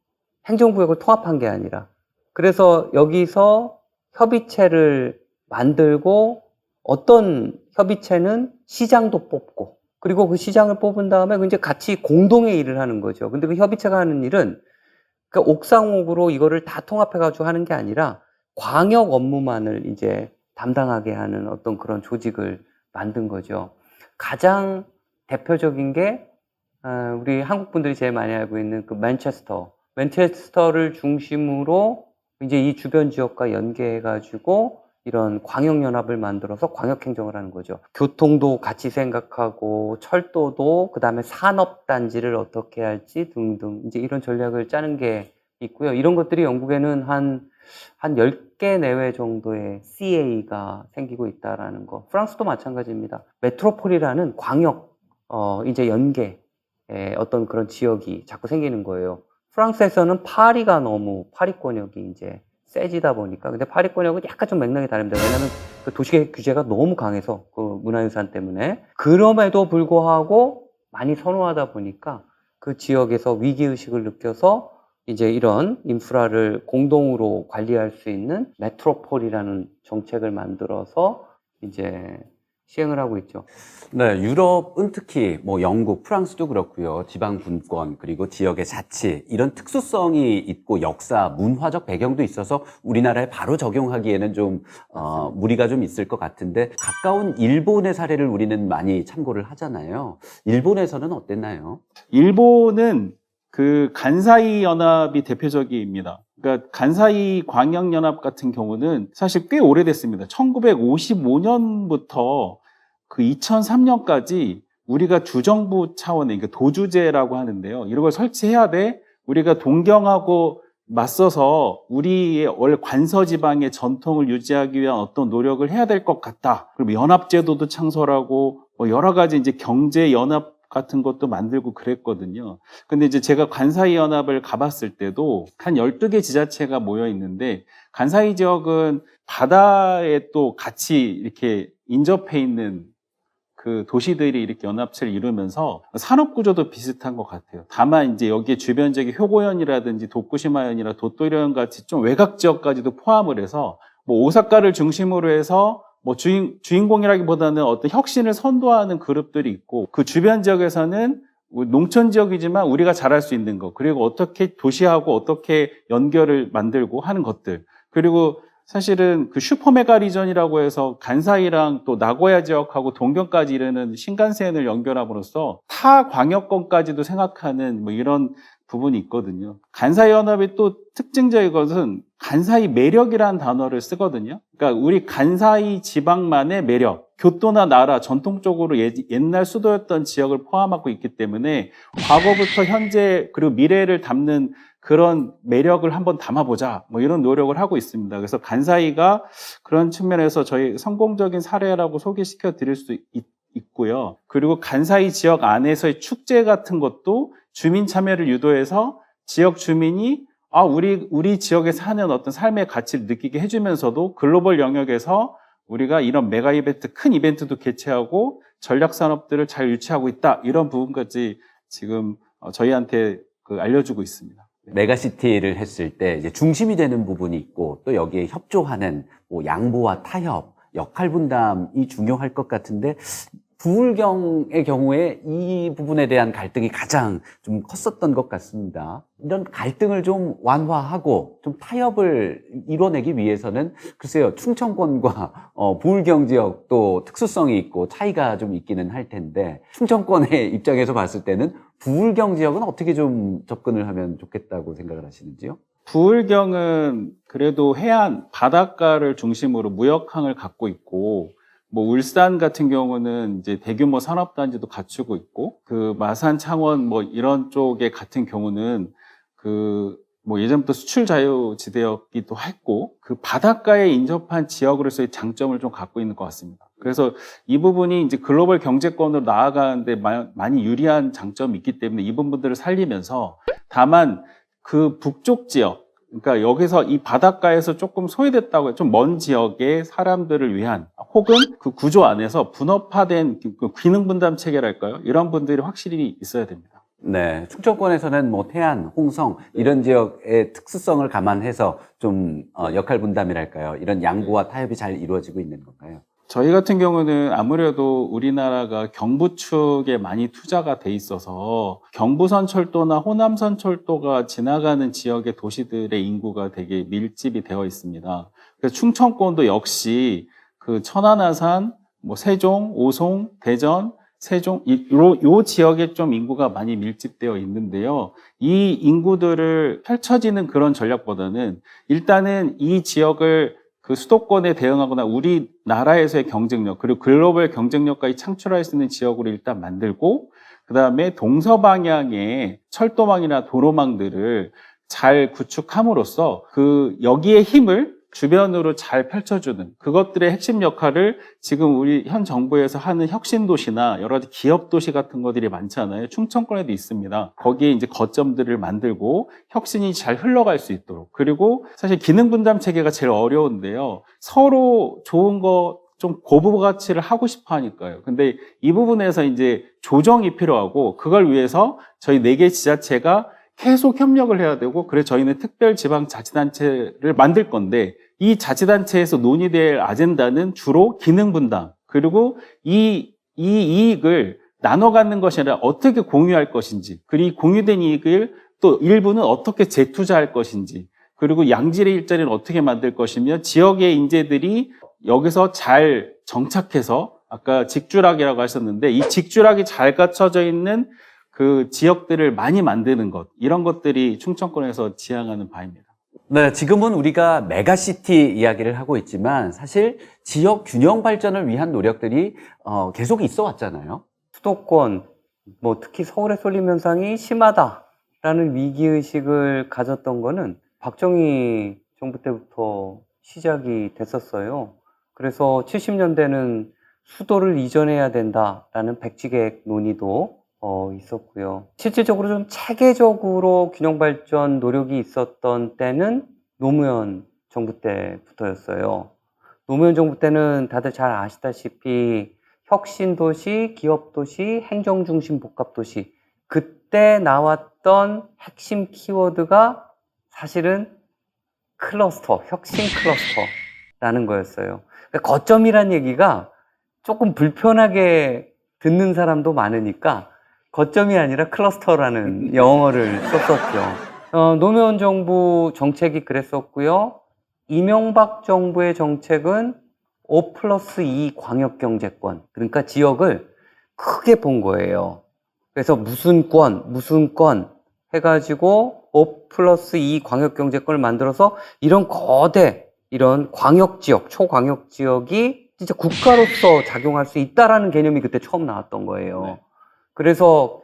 행정구역을 통합한 게 아니라. 그래서 여기서 협의체를 만들고 어떤 협의체는 시장도 뽑고 그리고 그 시장을 뽑은 다음에 이제 같이 공동의 일을 하는 거죠. 근데 그 협의체가 하는 일은 그러니까 옥상옥으로 이거를 다 통합해가지고 하는 게 아니라 광역 업무만을 이제 담당하게 하는 어떤 그런 조직을 만든 거죠. 가장 대표적인 게 우리 한국 분들이 제일 많이 알고 있는 그 맨체스터를 중심으로 이제 이 주변 지역과 연계해가지고 이런 광역연합을 만들어서 광역행정을 하는 거죠. 교통도 같이 생각하고 철도도 그다음에 산업단지를 어떻게 할지 등등 이제 이런 전략을 짜는 게 있고요. 이런 것들이 영국에는 한 10개 내외 정도의 CA가 생기고 있다라는 거. 프랑스도 마찬가지입니다. 메트로폴이라는 광역 이제 연계 어떤 그런 지역이 자꾸 생기는 거예요. 프랑스에서는 파리권역이 이제 세지다 보니까. 근데 파리권역은 약간 좀 맥락이 다릅니다. 왜냐하면 그 도시계획 규제가 너무 강해서 그 문화유산 때문에. 그럼에도 불구하고 많이 선호하다 보니까 그 지역에서 위기의식을 느껴서 이제 이런 인프라를 공동으로 관리할 수 있는 메트로폴이라는 정책을 만들어서 이제 시행을 하고 있죠. 네, 유럽은 특히 뭐 영국, 프랑스도 그렇고요. 지방 분권 그리고 지역의 자치 이런 특수성이 있고 역사, 문화적 배경도 있어서 우리나라에 바로 적용하기에는 좀 무리가 좀 있을 것 같은데 가까운 일본의 사례를 우리는 많이 참고를 하잖아요. 일본에서는 어땠나요? 일본은 그 간사이 연합이 대표적입니다. 그러니까 간사이 광역연합 같은 경우는 사실 꽤 오래됐습니다. 1955년부터 그 2003년까지 우리가 주정부 차원의 그러니까 도주제라고 하는데요. 이런 걸 설치해야 돼. 우리가 동경하고 맞서서 우리의 원래 관서지방의 전통을 유지하기 위한 어떤 노력을 해야 될 것 같다. 그리고 연합제도도 창설하고 뭐 여러 가지 이제 경제 연합 같은 것도 만들고 그랬거든요. 근데 이제 제가 간사이 연합을 가봤을 때도 한 12개 지자체가 모여 있는데 간사이 지역은 바다에 또 같이 이렇게 인접해 있는 그 도시들이 이렇게 연합체를 이루면서 산업 구조도 비슷한 것 같아요. 다만 이제 여기에 주변 지역의 효고현이라든지 도쿠시마현이나 도토리현 같이 좀 외곽 지역까지도 포함을 해서 뭐 오사카를 중심으로 해서 뭐 주인공이라기보다는 어떤 혁신을 선도하는 그룹들이 있고 그 주변 지역에서는 농촌 지역이지만 우리가 잘할 수 있는 것 그리고 어떻게 도시하고 어떻게 연결을 만들고 하는 것들 그리고 사실은 그 슈퍼메가 리전이라고 해서 간사이랑 또 나고야 지역하고 동경까지 이르는 신간센을 연결함으로써 타 광역권까지도 생각하는 뭐 이런 부분이 있거든요. 간사이 연합의 또 특징적인 것은 간사이 매력이라는 단어를 쓰거든요. 그러니까 우리 간사이 지방만의 매력, 교토나 나라, 전통적으로 옛날 수도였던 지역을 포함하고 있기 때문에 과거부터 현재 그리고 미래를 담는 그런 매력을 한번 담아보자 뭐 이런 노력을 하고 있습니다. 그래서 간사이가 그런 측면에서 저희 성공적인 사례라고 소개시켜 드릴 수 있고요. 그리고 간사이 지역 안에서의 축제 같은 것도 주민 참여를 유도해서 지역 주민이 우리 지역에 사는 어떤 삶의 가치를 느끼게 해주면서도 글로벌 영역에서 우리가 이런 메가 이벤트, 큰 이벤트도 개최하고 전략 산업들을 잘 유치하고 있다. 이런 부분까지 지금 저희한테 알려주고 있습니다. 메가시티를 했을 때 이제 중심이 되는 부분이 있고 또 여기에 협조하는 뭐 양보와 타협, 역할 분담이 중요할 것 같은데 부울경의 경우에 이 부분에 대한 갈등이 가장 좀 컸었던 것 같습니다. 이런 갈등을 좀 완화하고 좀 타협을 이뤄내기 위해서는 글쎄요, 충청권과 부울경 지역 또 특수성이 있고 차이가 좀 있기는 할 텐데 충청권의 입장에서 봤을 때는 부울경 지역은 어떻게 좀 접근을 하면 좋겠다고 생각을 하시는지요? 부울경은 그래도 해안, 바닷가를 중심으로 무역항을 갖고 있고, 뭐 울산 같은 경우는 이제 대규모 산업단지도 갖추고 있고, 그 마산, 창원 뭐 이런 쪽에 같은 경우는 그 뭐 예전부터 수출 자유지대였기도 했고, 그 바닷가에 인접한 지역으로서의 장점을 좀 갖고 있는 것 같습니다. 그래서 이 부분이 이제 글로벌 경제권으로 나아가는데 많이 유리한 장점이 있기 때문에 이 부분들을 살리면서, 다만 그 북쪽 지역, 그러니까 여기서 이 바닷가에서 조금 소외됐다고 해요. 좀 먼 지역의 사람들을 위한, 혹은 그 구조 안에서 분업화된 그 기능 분담 체계랄까요? 이런 분들이 확실히 있어야 됩니다. 네, 충청권에서는 뭐 태안, 홍성 이런 지역의 특수성을 감안해서 좀 역할 분담이랄까요? 이런 양보와 타협이 잘 이루어지고 있는 건가요? 저희 같은 경우는 아무래도 우리나라가 경부 축에 많이 투자가 돼 있어서 경부선 철도나 호남선 철도가 지나가는 지역의 도시들의 인구가 되게 밀집이 되어 있습니다. 그래서 충청권도 역시 그 천안아산, 뭐 세종, 오송, 대전, 세종, 요 지역에 좀 인구가 많이 밀집되어 있는데요. 이 인구들을 펼쳐지는 그런 전략보다는 일단은 이 지역을 그 수도권에 대응하거나 우리나라에서의 경쟁력, 그리고 글로벌 경쟁력까지 창출할 수 있는 지역으로 일단 만들고, 그 다음에 동서방향의 철도망이나 도로망들을 잘 구축함으로써 그 여기에 힘을 주변으로 잘 펼쳐주는 그것들의 핵심 역할을 지금 우리 현 정부에서 하는 혁신도시나 여러 가지 기업도시 같은 것들이 많잖아요. 충청권에도 있습니다. 거기에 이제 거점들을 만들고 혁신이 잘 흘러갈 수 있도록. 그리고 사실 기능 분담 체계가 제일 어려운데요. 서로 좋은 거 좀 고부 가치를 하고 싶어 하니까요. 근데 이 부분에서 이제 조정이 필요하고, 그걸 위해서 저희 4개 지자체가 계속 협력을 해야 되고, 그래서 저희는 특별지방자치단체를 만들 건데, 이 자치단체에서 논의될 아젠다는 주로 기능 분담, 그리고 이 이익을 나눠 갖는 것이 아니라 어떻게 공유할 것인지, 그리고 공유된 이익을 또 일부는 어떻게 재투자할 것인지, 그리고 양질의 일자리를 어떻게 만들 것이며, 지역의 인재들이 여기서 잘 정착해서, 아까 직주락이라고 하셨는데, 이 직주락이 잘 갖춰져 있는 그 지역들을 많이 만드는 것, 이런 것들이 충청권에서 지향하는 바입니다. 네, 지금은 우리가 메가시티 이야기를 하고 있지만 사실 지역 균형 발전을 위한 노력들이 계속 있어 왔잖아요. 수도권, 뭐 특히 서울의 쏠림 현상이 심하다라는 위기의식을 가졌던 거는 박정희 정부 때부터 시작이 됐었어요. 그래서 70년대는 수도를 이전해야 된다라는 백지계획 논의도 있었고요. 실질적으로 좀 체계적으로 균형 발전 노력이 있었던 때는 노무현 정부 때부터였어요. 노무현 정부 때는 다들 잘 아시다시피 혁신도시, 기업도시, 행정중심 복합도시, 그때 나왔던 핵심 키워드가 사실은 클러스터, 혁신 클러스터라는 거였어요. 그러니까 거점이란 얘기가 조금 불편하게 듣는 사람도 많으니까 거점이 아니라 클러스터라는 영어를 썼었죠. 노무현 정부 정책이 그랬었고요. 이명박 정부의 정책은 5+2 광역경제권, 그러니까 지역을 크게 본 거예요. 그래서 무슨 권 해가지고 5+2 광역경제권을 만들어서 이런 거대, 이런 광역지역, 초광역지역이 진짜 국가로서 작용할 수 있다라는 개념이 그때 처음 나왔던 거예요. 네. 그래서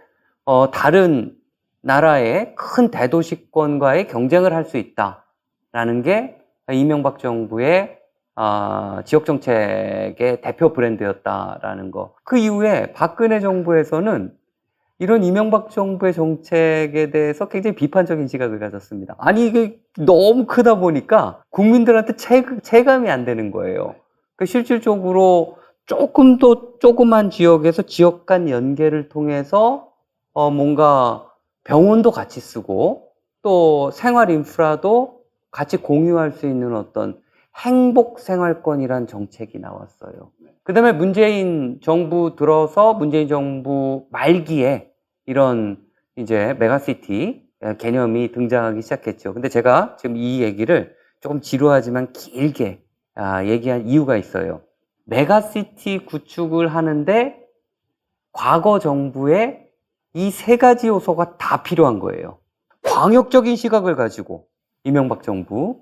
다른 나라의 큰 대도시권과의 경쟁을 할 수 있다라는 게 이명박 정부의 지역정책의 대표 브랜드였다라는 거. 그 이후에 박근혜 정부에서는 이런 이명박 정부의 정책에 대해서 굉장히 비판적인 시각을 가졌습니다. 아니, 이게 너무 크다 보니까 국민들한테 체감이 안 되는 거예요. 그러니까 실질적으로 조금 더 조그만 지역에서 지역 간 연계를 통해서 뭔가 병원도 같이 쓰고 또 생활 인프라도 같이 공유할 수 있는 어떤 행복 생활권이란 정책이 나왔어요. 그다음에 문재인 정부 들어서 문재인 정부 말기에 이런 이제 메가시티 개념이 등장하기 시작했죠. 근데 제가 지금 이 얘기를 조금 지루하지만 길게 얘기한 이유가 있어요. 메가시티 구축을 하는데 과거 정부에 이 세 가지 요소가 다 필요한 거예요. 광역적인 시각을 가지고 이명박 정부,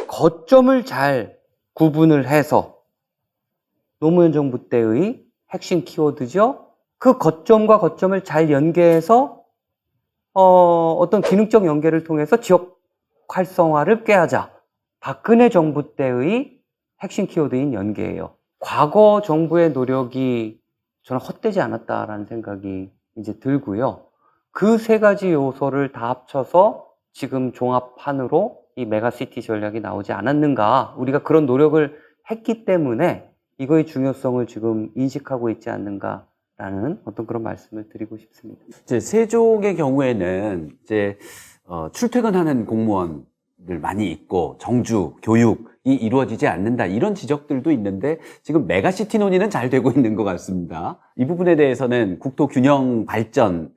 거점을 잘 구분을 해서 노무현 정부 때의 핵심 키워드죠. 그 거점과 거점을 잘 연계해서 어떤 기능적 연계를 통해서 지역 활성화를 꾀하자. 박근혜 정부 때의 핵심 키워드인 연계예요. 과거 정부의 노력이 저는 헛되지 않았다라는 생각이 이제 들고요. 그 세 가지 요소를 다 합쳐서 지금 종합판으로 이 메가시티 전략이 나오지 않았는가. 우리가 그런 노력을 했기 때문에 이거의 중요성을 지금 인식하고 있지 않는가라는 어떤 그런 말씀을 드리고 싶습니다. 이제 세종의 경우에는 이제 출퇴근하는 공무원들 많이 있고 정주, 교육이 이루어지지 않는다 이런 지적들도 있는데 지금 메가시티 논의는 잘 되고 있는 것 같습니다. 이 부분에 대해서는 국토 균형 발전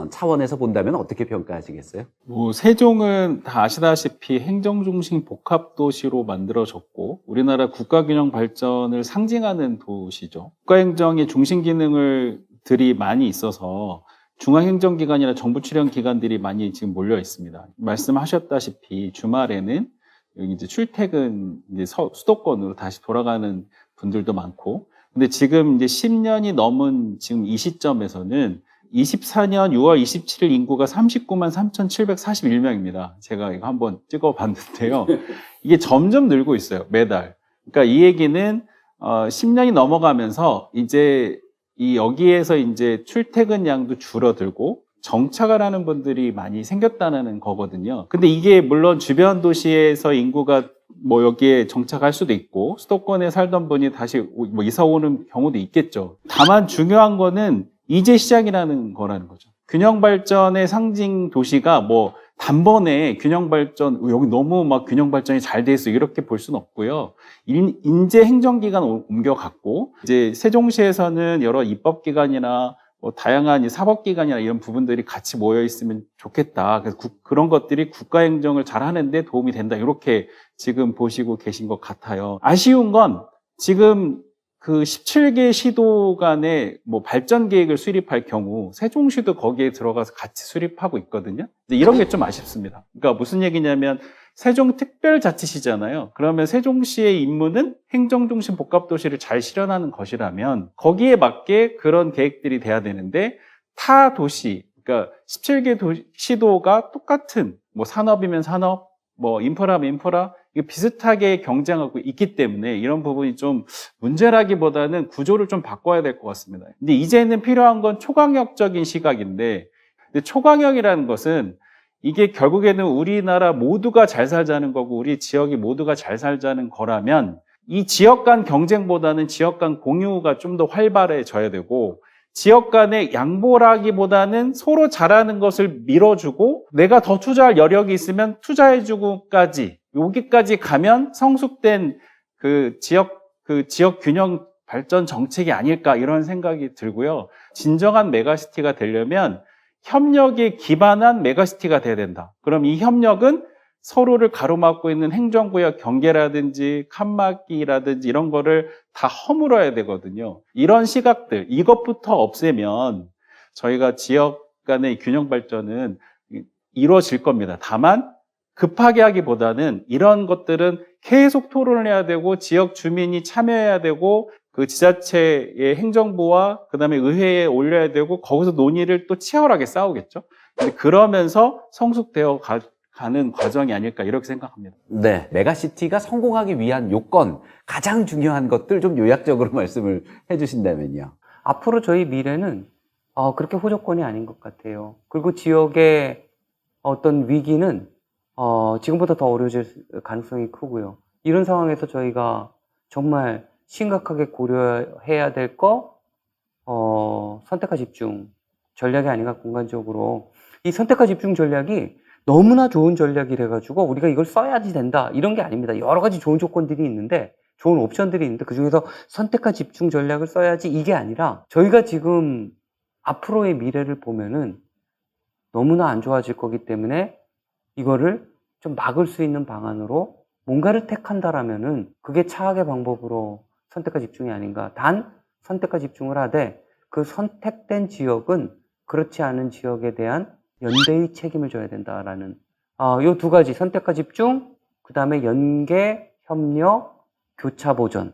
차원에서 본다면 어떻게 평가하시겠어요? 뭐 세종은 다 아시다시피 행정중심 복합도시로 만들어졌고 우리나라 국가균형 발전을 상징하는 도시죠. 국가행정의 중심 기능들이 많이 있어서 중앙행정기관이나 정부 출연 기관들이 많이 지금 몰려 있습니다. 말씀하셨다시피 주말에는 여기 이제 출퇴근 이제 수도권으로 다시 돌아가는 분들도 많고, 근데 지금 이제 10년이 넘은 지금 이 시점에서는 24년 6월 27일 인구가 39만 3,741명입니다. 제가 이거 한번 찍어봤는데요. 이게 점점 늘고 있어요, 매달. 그러니까 이 얘기는 10년이 넘어가면서 이제 여기에서 이제 출퇴근 양도 줄어들고 정착을 하는 분들이 많이 생겼다는 거거든요. 근데 이게 물론 주변 도시에서 인구가 뭐 여기에 정착할 수도 있고 수도권에 살던 분이 다시 뭐 이사 오는 경우도 있겠죠. 다만 중요한 거는 이제 시작이라는 거라는 거죠. 균형 발전의 상징 도시가 뭐 단번에 균형 발전, 여기 너무 막 균형 발전이 잘 돼 있어 이렇게 볼 수는 없고요. 인재 행정기관 옮겨갔고, 이제 세종시에서는 여러 입법기관이나 뭐 다양한 사법기관이나 이런 부분들이 같이 모여 있으면 좋겠다. 그래서 그런 것들이 국가행정을 잘 하는데 도움이 된다. 이렇게 지금 보시고 계신 것 같아요. 아쉬운 건 지금 그 17개 시도 간의 뭐 발전 계획을 수립할 경우 세종시도 거기에 들어가서 같이 수립하고 있거든요. 근데 이런 게 좀 아쉽습니다. 그러니까 무슨 얘기냐면 세종특별자치시잖아요. 그러면 세종시의 임무는 행정중심 복합도시를 잘 실현하는 것이라면 거기에 맞게 그런 계획들이 돼야 되는데 타 도시, 그러니까 17개 시도가 똑같은 뭐 산업이면 산업, 뭐 인프라면 인프라, 이게 비슷하게 경쟁하고 있기 때문에 이런 부분이 좀 문제라기보다는 구조를 좀 바꿔야 될 것 같습니다. 근데 이제는 필요한 건 초강력적인 시각인데, 근데 초강력이라는 것은 이게 결국에는 우리나라 모두가 잘 살자는 거고 우리 지역이 모두가 잘 살자는 거라면 이 지역 간 경쟁보다는 지역 간 공유가 좀 더 활발해져야 되고, 지역 간의 양보라기보다는 서로 잘하는 것을 밀어주고 내가 더 투자할 여력이 있으면 투자해주고까지, 여기까지 가면 성숙된 그 지역 균형 발전 정책이 아닐까 이런 생각이 들고요. 진정한 메가시티가 되려면 협력에 기반한 메가시티가 돼야 된다. 그럼 이 협력은 서로를 가로막고 있는 행정구역 경계라든지 칸막이라든지 이런 거를 다 허물어야 되거든요. 이런 시각들, 이것부터 없애면 저희가 지역 간의 균형 발전은 이루어질 겁니다. 다만 급하게 하기보다는 이런 것들은 계속 토론을 해야 되고 지역 주민이 참여해야 되고 그 지자체의 행정부와 그다음에 의회에 올려야 되고 거기서 논의를 또 치열하게 싸우겠죠. 근데 그러면서 성숙되어 가는 과정이 아닐까 이렇게 생각합니다. 네, 메가시티가 성공하기 위한 요건, 가장 중요한 것들 좀 요약적으로 말씀을 해주신다면요. 앞으로 저희 미래는 그렇게 호조건이 아닌 것 같아요. 그리고 지역의 어떤 위기는 지금보다 더 어려워질 가능성이 크고요. 이런 상황에서 저희가 정말 심각하게 고려해야 될 선택과 집중 전략이 아닌가 공간적으로. 이 선택과 집중 전략이 너무나 좋은 전략이라 가지고 우리가 이걸 써야지 된다 이런 게 아닙니다. 여러 가지 좋은 조건들이 있는데 좋은 옵션들이 있는데 그중에서 선택과 집중 전략을 써야지 이게 아니라 저희가 지금 앞으로의 미래를 보면은 너무나 안 좋아질 거기 때문에 이거를 좀 막을 수 있는 방안으로 뭔가를 택한다라면은 그게 차악의 방법으로 선택과 집중이 아닌가. 단 선택과 집중을 하되 그 선택된 지역은 그렇지 않은 지역에 대한 연대의 책임을 져야 된다라는 요 두 가지 선택과 집중, 그 다음에 연계, 협력, 교차 보전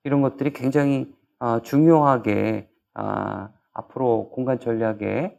이런 것들이 굉장히 중요하게 앞으로 공간 전략에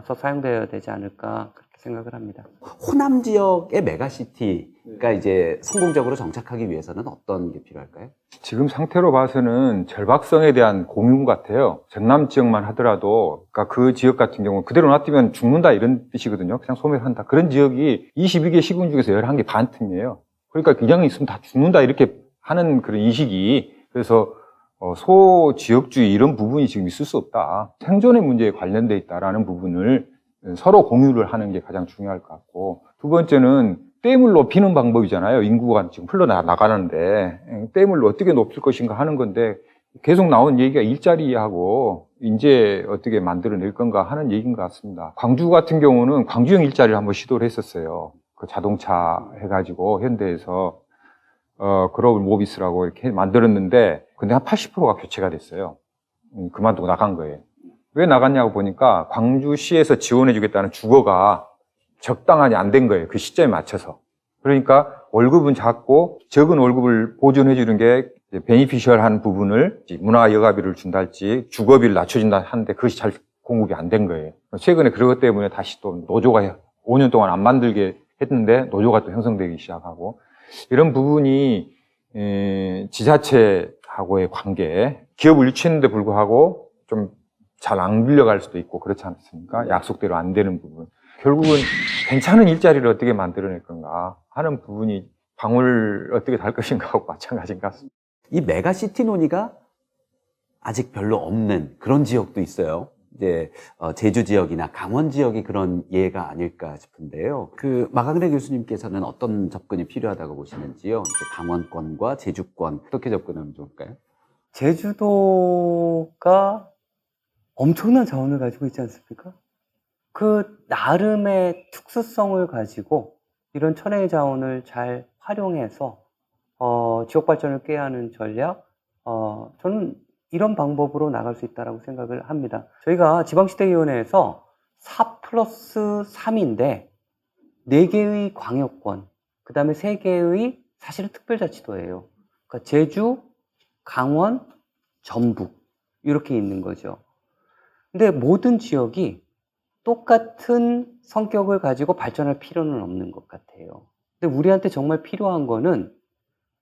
서 사용되어야 되지 않을까 그렇게 생각을 합니다. 호남 지역의 메가시티가 이제 성공적으로 정착하기 위해서는 어떤 게 필요할까요? 지금 상태로 봐서는 절박성에 대한 공유 같아요. 전남 지역만 하더라도, 그러니까 그 지역 같은 경우는 그대로 놔두면 죽는다 이런 뜻이거든요. 그냥 소멸한다. 그런 지역이 22개 시군 중에서 11개 반틈이에요. 그러니까 그냥 있으면 다 죽는다 이렇게 하는 그런 인식이, 그래서 소지역주의 이런 부분이 지금 있을 수 없다. 생존의 문제에 관련돼 있다라는 부분을 서로 공유를 하는 게 가장 중요할 것 같고, 두 번째는 댐을 높이는 방법이잖아요. 인구가 지금 흘러나가는데 댐을 어떻게 높일 것인가 하는 건데 계속 나오는 얘기가 일자리하고 인재 어떻게 만들어낼 건가 하는 얘기인 것 같습니다. 광주 같은 경우는 광주형 일자리를 한번 시도를 했었어요. 그 자동차 해가지고 현대에서 글로벌 모비스라고 이렇게 만들었는데 근데 한 80%가 교체가 됐어요. 그만두고 나간 거예요. 왜 나갔냐고 보니까 광주시에서 지원해주겠다는 주거가 적당하게 안 된 거예요. 그 시점에 맞춰서. 그러니까 월급은 작고 적은 월급을 보존해주는 게 베니피셜한 부분을 문화여가비를 준달지 주거비를 낮춰준다 하는데 그것이 잘 공급이 안 된 거예요. 최근에 그것 때문에 다시 또 노조가 5년 동안 안 만들게 했는데 노조가 또 형성되기 시작하고 이런 부분이 지자체하고의 관계, 기업을 유치했는데 불구하고 좀 잘 안 빌려갈 수도 있고 그렇지 않습니까? 약속대로 안 되는 부분. 결국은 괜찮은 일자리를 어떻게 만들어낼 건가 하는 부분이 방울 어떻게 달 것인가하고 마찬가지인 것 같습니다. 이 메가시티 논의가 아직 별로 없는 그런 지역도 있어요. 이제 제주 지역이나 강원 지역이 그런 예가 아닐까 싶은데요. 그 마강래 교수님께서는 어떤 접근이 필요하다고 보시는지요? 이제 강원권과 제주권 어떻게 접근하면 좋을까요? 제주도가 엄청난 자원을 가지고 있지 않습니까? 그 나름의 특수성을 가지고 이런 천혜의 자원을 잘 활용해서 지역 발전을 꾀하는 전략, 저는 이런 방법으로 나갈 수 있다고 생각을 합니다. 저희가 지방시대위원회에서 4+3인데 4개의 광역권, 그 다음에 3개의 사실은 특별자치도예요. 그러니까 제주, 강원, 전북 이렇게 있는 거죠. 근데 모든 지역이 똑같은 성격을 가지고 발전할 필요는 없는 것 같아요. 근데 우리한테 정말 필요한 거는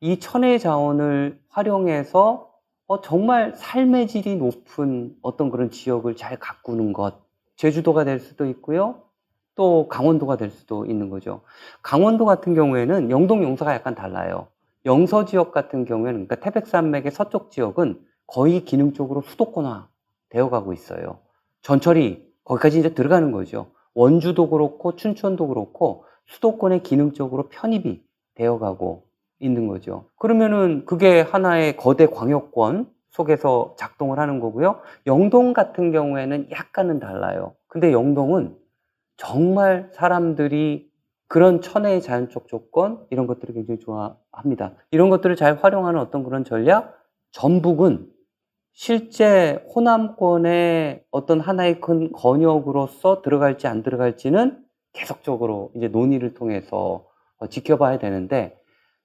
이 천혜의 자원을 활용해서 정말 삶의 질이 높은 어떤 그런 지역을 잘 가꾸는 것. 제주도가 될 수도 있고요. 또 강원도가 될 수도 있는 거죠. 강원도 같은 경우에는 영동, 영서가 약간 달라요. 영서 지역 같은 경우에는, 그러니까 태백산맥의 서쪽 지역은 거의 기능적으로 수도권화 되어가고 있어요. 전철이 거기까지 이제 들어가는 거죠. 원주도 그렇고 춘천도 그렇고 수도권에 기능적으로 편입이 되어가고 있는 거죠. 그러면은 그게 하나의 거대 광역권 속에서 작동을 하는 거고요. 영동 같은 경우에는 약간은 달라요. 근데 영동은 정말 사람들이 그런 천혜의 자연적 조건 이런 것들을 굉장히 좋아합니다. 이런 것들을 잘 활용하는 어떤 그런 전략. 전북은 실제 호남권의 어떤 하나의 큰 권역으로서 들어갈지 안 들어갈지는 계속적으로 이제 논의를 통해서 지켜봐야 되는데,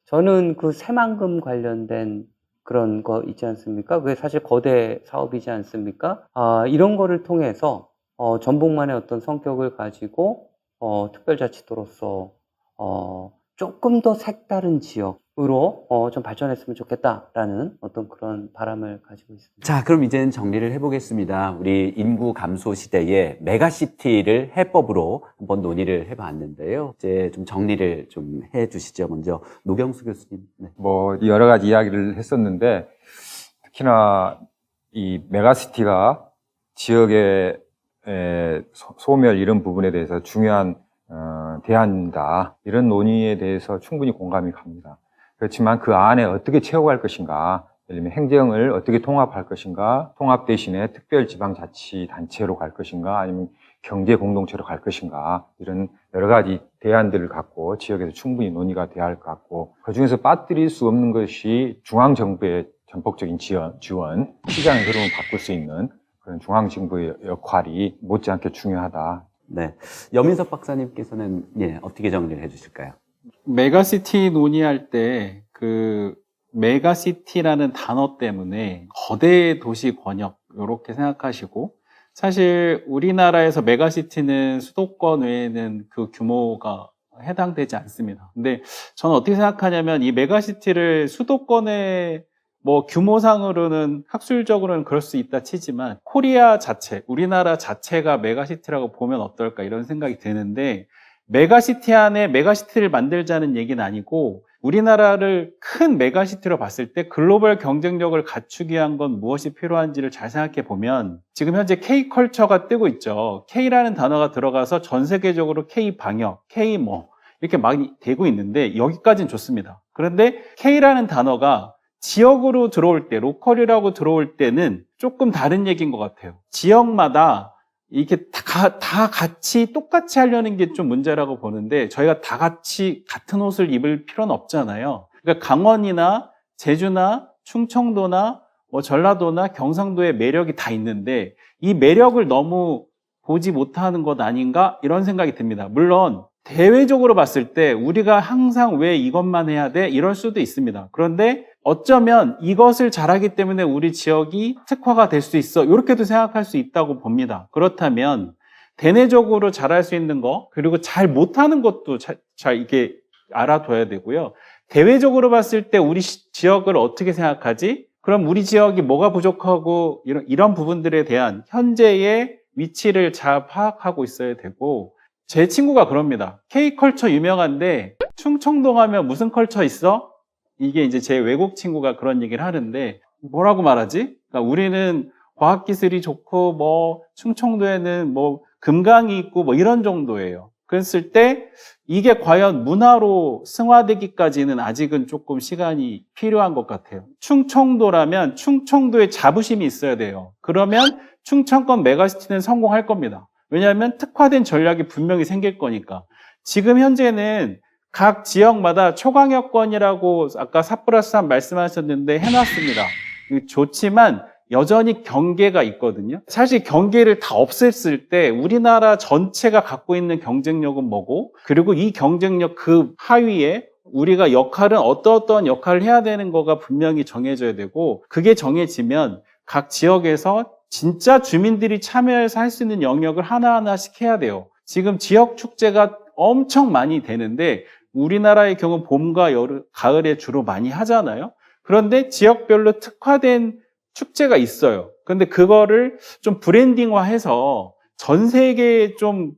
저는 그 새만금 관련된 그런 거 있지 않습니까? 그게 사실 거대 사업이지 않습니까? 이런 거를 통해서 전북만의 어떤 성격을 가지고 특별자치도로서 조금 더 색다른 지역으로 좀 발전했으면 좋겠다라는 어떤 그런 바람을 가지고 있습니다. 자, 그럼 이제는 정리를 해보겠습니다. 우리 인구 감소 시대에 메가시티를 해법으로 한번 논의를 해봤는데요. 이제 좀 정리를 좀 해주시죠. 먼저 노경수 교수님. 네. 뭐 여러 가지 이야기를 했었는데 특히나 이 메가시티가 지역의 소멸 이런 부분에 대해서 중요한 대안이다. 이런 논의에 대해서 충분히 공감이 갑니다. 그렇지만 그 안에 어떻게 채워갈 것인가, 예를 들면 행정을 어떻게 통합할 것인가, 통합 대신에 특별지방자치단체로 갈 것인가, 아니면 경제공동체로 갈 것인가, 이런 여러 가지 대안들을 갖고 지역에서 충분히 논의가 돼야 할 것 같고, 그중에서 빠뜨릴 수 없는 것이 중앙정부의 전폭적인 지원, 시장의 흐름을 바꿀 수 있는 그런 중앙정부의 역할이 못지않게 중요하다. 네. 여민석 박사님께서는 어떻게 정리를 해주실까요? 메가시티 논의할 때 그 메가시티라는 단어 때문에 거대 도시 권역 이렇게 생각하시고, 사실 우리나라에서 메가시티는 수도권 외에는 그 규모가 해당되지 않습니다. 근데 저는 어떻게 생각하냐면 이 메가시티를 수도권의 뭐 규모상으로는 학술적으로는 그럴 수 있다 치지만 코리아 자체, 우리나라 자체가 메가시티라고 보면 어떨까 이런 생각이 드는데, 메가시티 안에 메가시티를 만들자는 얘기는 아니고 우리나라를 큰 메가시티로 봤을 때 글로벌 경쟁력을 갖추기 위한 건 무엇이 필요한지를 잘 생각해 보면 지금 현재 K컬처가 뜨고 있죠. K라는 단어가 들어가서 전 세계적으로 K방역, K 이렇게 많이 되고 있는데 여기까지는 좋습니다. 그런데 K라는 단어가 지역으로 들어올 때, 로컬이라고 들어올 때는 조금 다른 얘기인 것 같아요. 지역마다 이게 다 같이 똑같이 하려는 게 좀 문제라고 보는데, 저희가 다 같이 같은 옷을 입을 필요는 없잖아요. 그러니까 강원이나 제주나 충청도나 뭐 전라도나 경상도의 매력이 다 있는데 이 매력을 너무 보지 못하는 것 아닌가 이런 생각이 듭니다. 물론 대외적으로 봤을 때 우리가 항상 왜 이것만 해야 돼? 이럴 수도 있습니다. 그런데 어쩌면 이것을 잘하기 때문에 우리 지역이 특화가 될 수 있어. 이렇게도 생각할 수 있다고 봅니다. 그렇다면 대내적으로 잘할 수 있는 거, 그리고 잘 못하는 것도 잘 이게 알아둬야 되고요. 대외적으로 봤을 때 우리 지역을 어떻게 생각하지? 그럼 우리 지역이 뭐가 부족하고 이런 부분들에 대한 현재의 위치를 잘 파악하고 있어야 되고, 제 친구가 그럽니다. K컬처 유명한데 충청도 가면 무슨 컬처 있어? 이게 이제 제 외국 친구가 그런 얘기를 하는데 뭐라고 말하지? 그러니까 우리는 과학기술이 좋고 뭐 충청도에는 뭐 금강이 있고 뭐 이런 정도예요. 그랬을 때 이게 과연 문화로 승화되기까지는 아직은 조금 시간이 필요한 것 같아요. 충청도라면 충청도에 자부심이 있어야 돼요. 그러면 충청권 메가시티는 성공할 겁니다. 왜냐하면 특화된 전략이 분명히 생길 거니까. 지금 현재는 각 지역마다 초강력권이라고 아까 4+3 말씀하셨는데 해놨습니다. 좋지만 여전히 경계가 있거든요. 사실 경계를 다 없앴을 때 우리나라 전체가 갖고 있는 경쟁력은 뭐고, 그리고 이 경쟁력 그 하위에 우리가 역할은 어떤 역할을 해야 되는 거가 분명히 정해져야 되고, 그게 정해지면 각 지역에서 진짜 주민들이 참여해서 할 수 있는 영역을 하나하나씩 해야 돼요. 지금 지역 축제가 엄청 많이 되는데 우리나라의 경우 봄과 여름, 가을에 주로 많이 하잖아요. 그런데 지역별로 특화된 축제가 있어요. 그런데 그거를 좀 브랜딩화해서 전 세계에 좀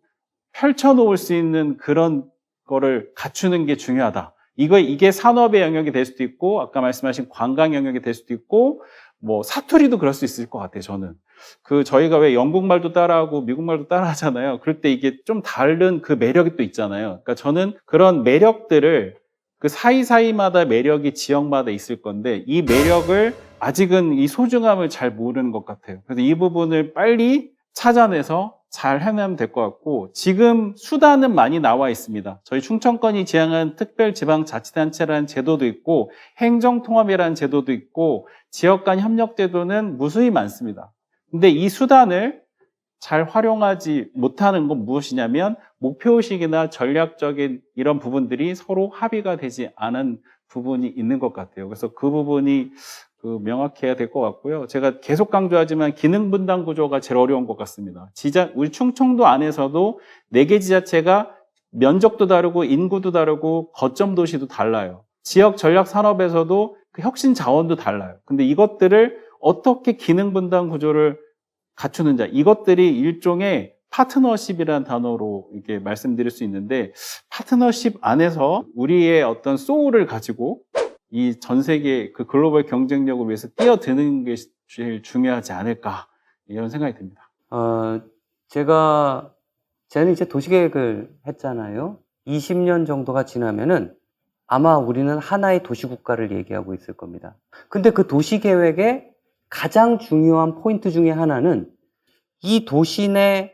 펼쳐놓을 수 있는 그런 거를 갖추는 게 중요하다. 이게 산업의 영역이 될 수도 있고, 아까 말씀하신 관광 영역이 될 수도 있고, 뭐 사투리도 그럴 수 있을 것 같아요. 저는 저희가 왜 영국말도 따라하고 미국말도 따라하잖아요. 그럴 때 이게 좀 다른 그 매력이 또 있잖아요. 그러니까 저는 그런 매력들을 그 사이사이마다 매력이 지역마다 있을 건데 이 매력을 아직은 이 소중함을 잘 모르는 것 같아요. 그래서 이 부분을 빨리 찾아내서 잘 해내면 될 것 같고, 지금 수단은 많이 나와 있습니다. 저희 충청권이 지향한 특별지방자치단체라는 제도도 있고 행정통합이라는 제도도 있고 지역 간 협력 제도는 무수히 많습니다. 근데 이 수단을 잘 활용하지 못하는 건 무엇이냐면 목표의식이나 전략적인 이런 부분들이 서로 합의가 되지 않은 부분이 있는 것 같아요. 그래서 그 부분이 명확해야 될 것 같고요. 제가 계속 강조하지만 기능 분담 구조가 제일 어려운 것 같습니다. 우리 충청도 안에서도 4개 지자체가 면적도 다르고 인구도 다르고 거점 도시도 달라요. 지역 전략 산업에서도 그 혁신 자원도 달라요. 근데 이것들을 어떻게 기능 분담 구조를 갖추는지, 이것들이 일종의 파트너십이라는 단어로 이렇게 말씀드릴 수 있는데, 파트너십 안에서 우리의 어떤 소울을 가지고 이 전 세계 그 글로벌 경쟁력을 위해서 뛰어드는 게 제일 중요하지 않을까, 이런 생각이 듭니다. 저는 이제 도시계획을 했잖아요. 20년 정도가 지나면은 아마 우리는 하나의 도시국가를 얘기하고 있을 겁니다. 근데 그 도시계획의 가장 중요한 포인트 중에 하나는 이 도시 내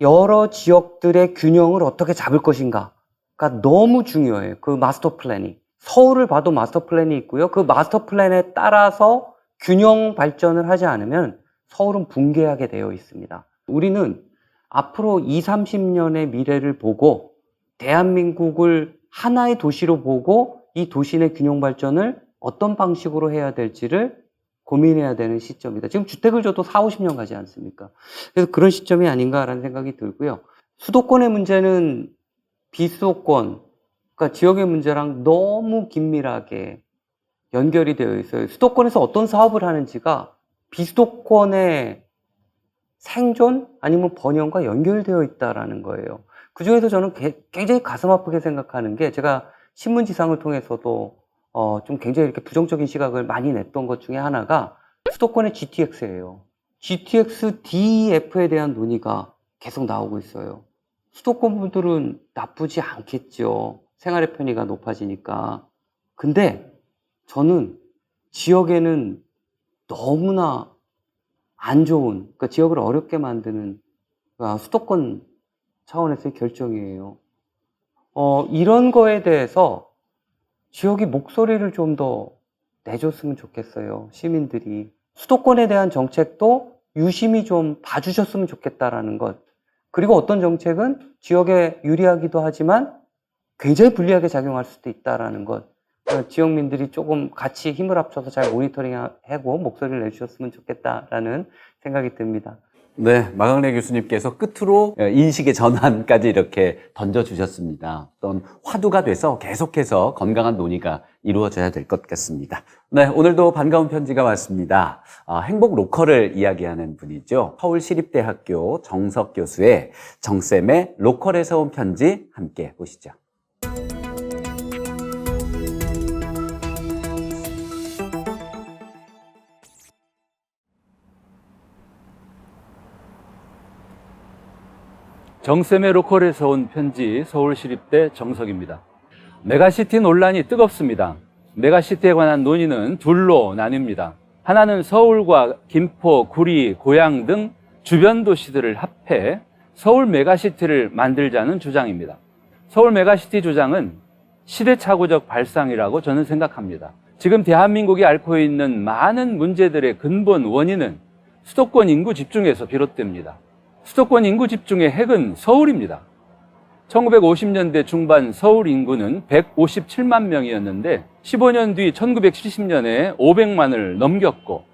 여러 지역들의 균형을 어떻게 잡을 것인가가 너무 중요해요. 그 마스터 플랜이. 서울을 봐도 마스터 플랜이 있고요. 그 마스터 플랜에 따라서 균형 발전을 하지 않으면 서울은 붕괴하게 되어 있습니다. 우리는 앞으로 20, 30년의 미래를 보고 대한민국을 하나의 도시로 보고 이 도시 내 균형 발전을 어떤 방식으로 해야 될지를 고민해야 되는 시점이다. 지금 주택을 줘도 4, 50년 가지 않습니까? 그래서 그런 시점이 아닌가라는 생각이 들고요. 수도권의 문제는 비수도권, 그러니까 지역의 문제랑 너무 긴밀하게 연결이 되어 있어요. 수도권에서 어떤 사업을 하는지가 비수도권의 생존 아니면 번영과 연결되어 있다라는 거예요. 그 중에서 저는 굉장히 가슴 아프게 생각하는 게 제가 신문지상을 통해서도 좀 굉장히 이렇게 부정적인 시각을 많이 냈던 것 중에 하나가 수도권의 GTX예요. GTX DEF에 대한 논의가 계속 나오고 있어요. 수도권 분들은 나쁘지 않겠죠. 생활의 편의가 높아지니까. 근데 저는 지역에는 너무나 안 좋은, 그러니까 지역을 어렵게 만드는 수도권 차원에서의 결정이에요. 이런 거에 대해서 지역이 목소리를 좀 더 내줬으면 좋겠어요. 시민들이. 수도권에 대한 정책도 유심히 좀 봐주셨으면 좋겠다라는 것. 그리고 어떤 정책은 지역에 유리하기도 하지만 굉장히 불리하게 작용할 수도 있다라는 것. 지역민들이 조금 같이 힘을 합쳐서 잘 모니터링하고 목소리를 내주셨으면 좋겠다라는 생각이 듭니다. 네, 마강래 교수님께서 끝으로 인식의 전환까지 이렇게 던져주셨습니다. 어떤 화두가 돼서 계속해서 건강한 논의가 이루어져야 될 것 같습니다. 네, 오늘도 반가운 편지가 왔습니다. 행복 로컬을 이야기하는 분이죠. 서울시립대학교 정석 교수의 정쌤의 로컬에서 온 편지 함께 보시죠. 정쌤의 로컬에서 온 편지, 서울시립대 정석입니다. 메가시티 논란이 뜨겁습니다. 메가시티에 관한 논의는 둘로 나뉩니다. 하나는 서울과 김포, 구리, 고양 등 주변 도시들을 합해 서울 메가시티를 만들자는 주장입니다. 서울 메가시티 주장은 시대착오적 발상이라고 저는 생각합니다. 지금 대한민국이 앓고 있는 많은 문제들의 근본 원인은 수도권 인구 집중에서 비롯됩니다. 수도권 인구 집중의 핵은 서울입니다. 1950년대 중반 서울 인구는 157만 명이었는데 15년 뒤 1970년에 500만을 넘겼고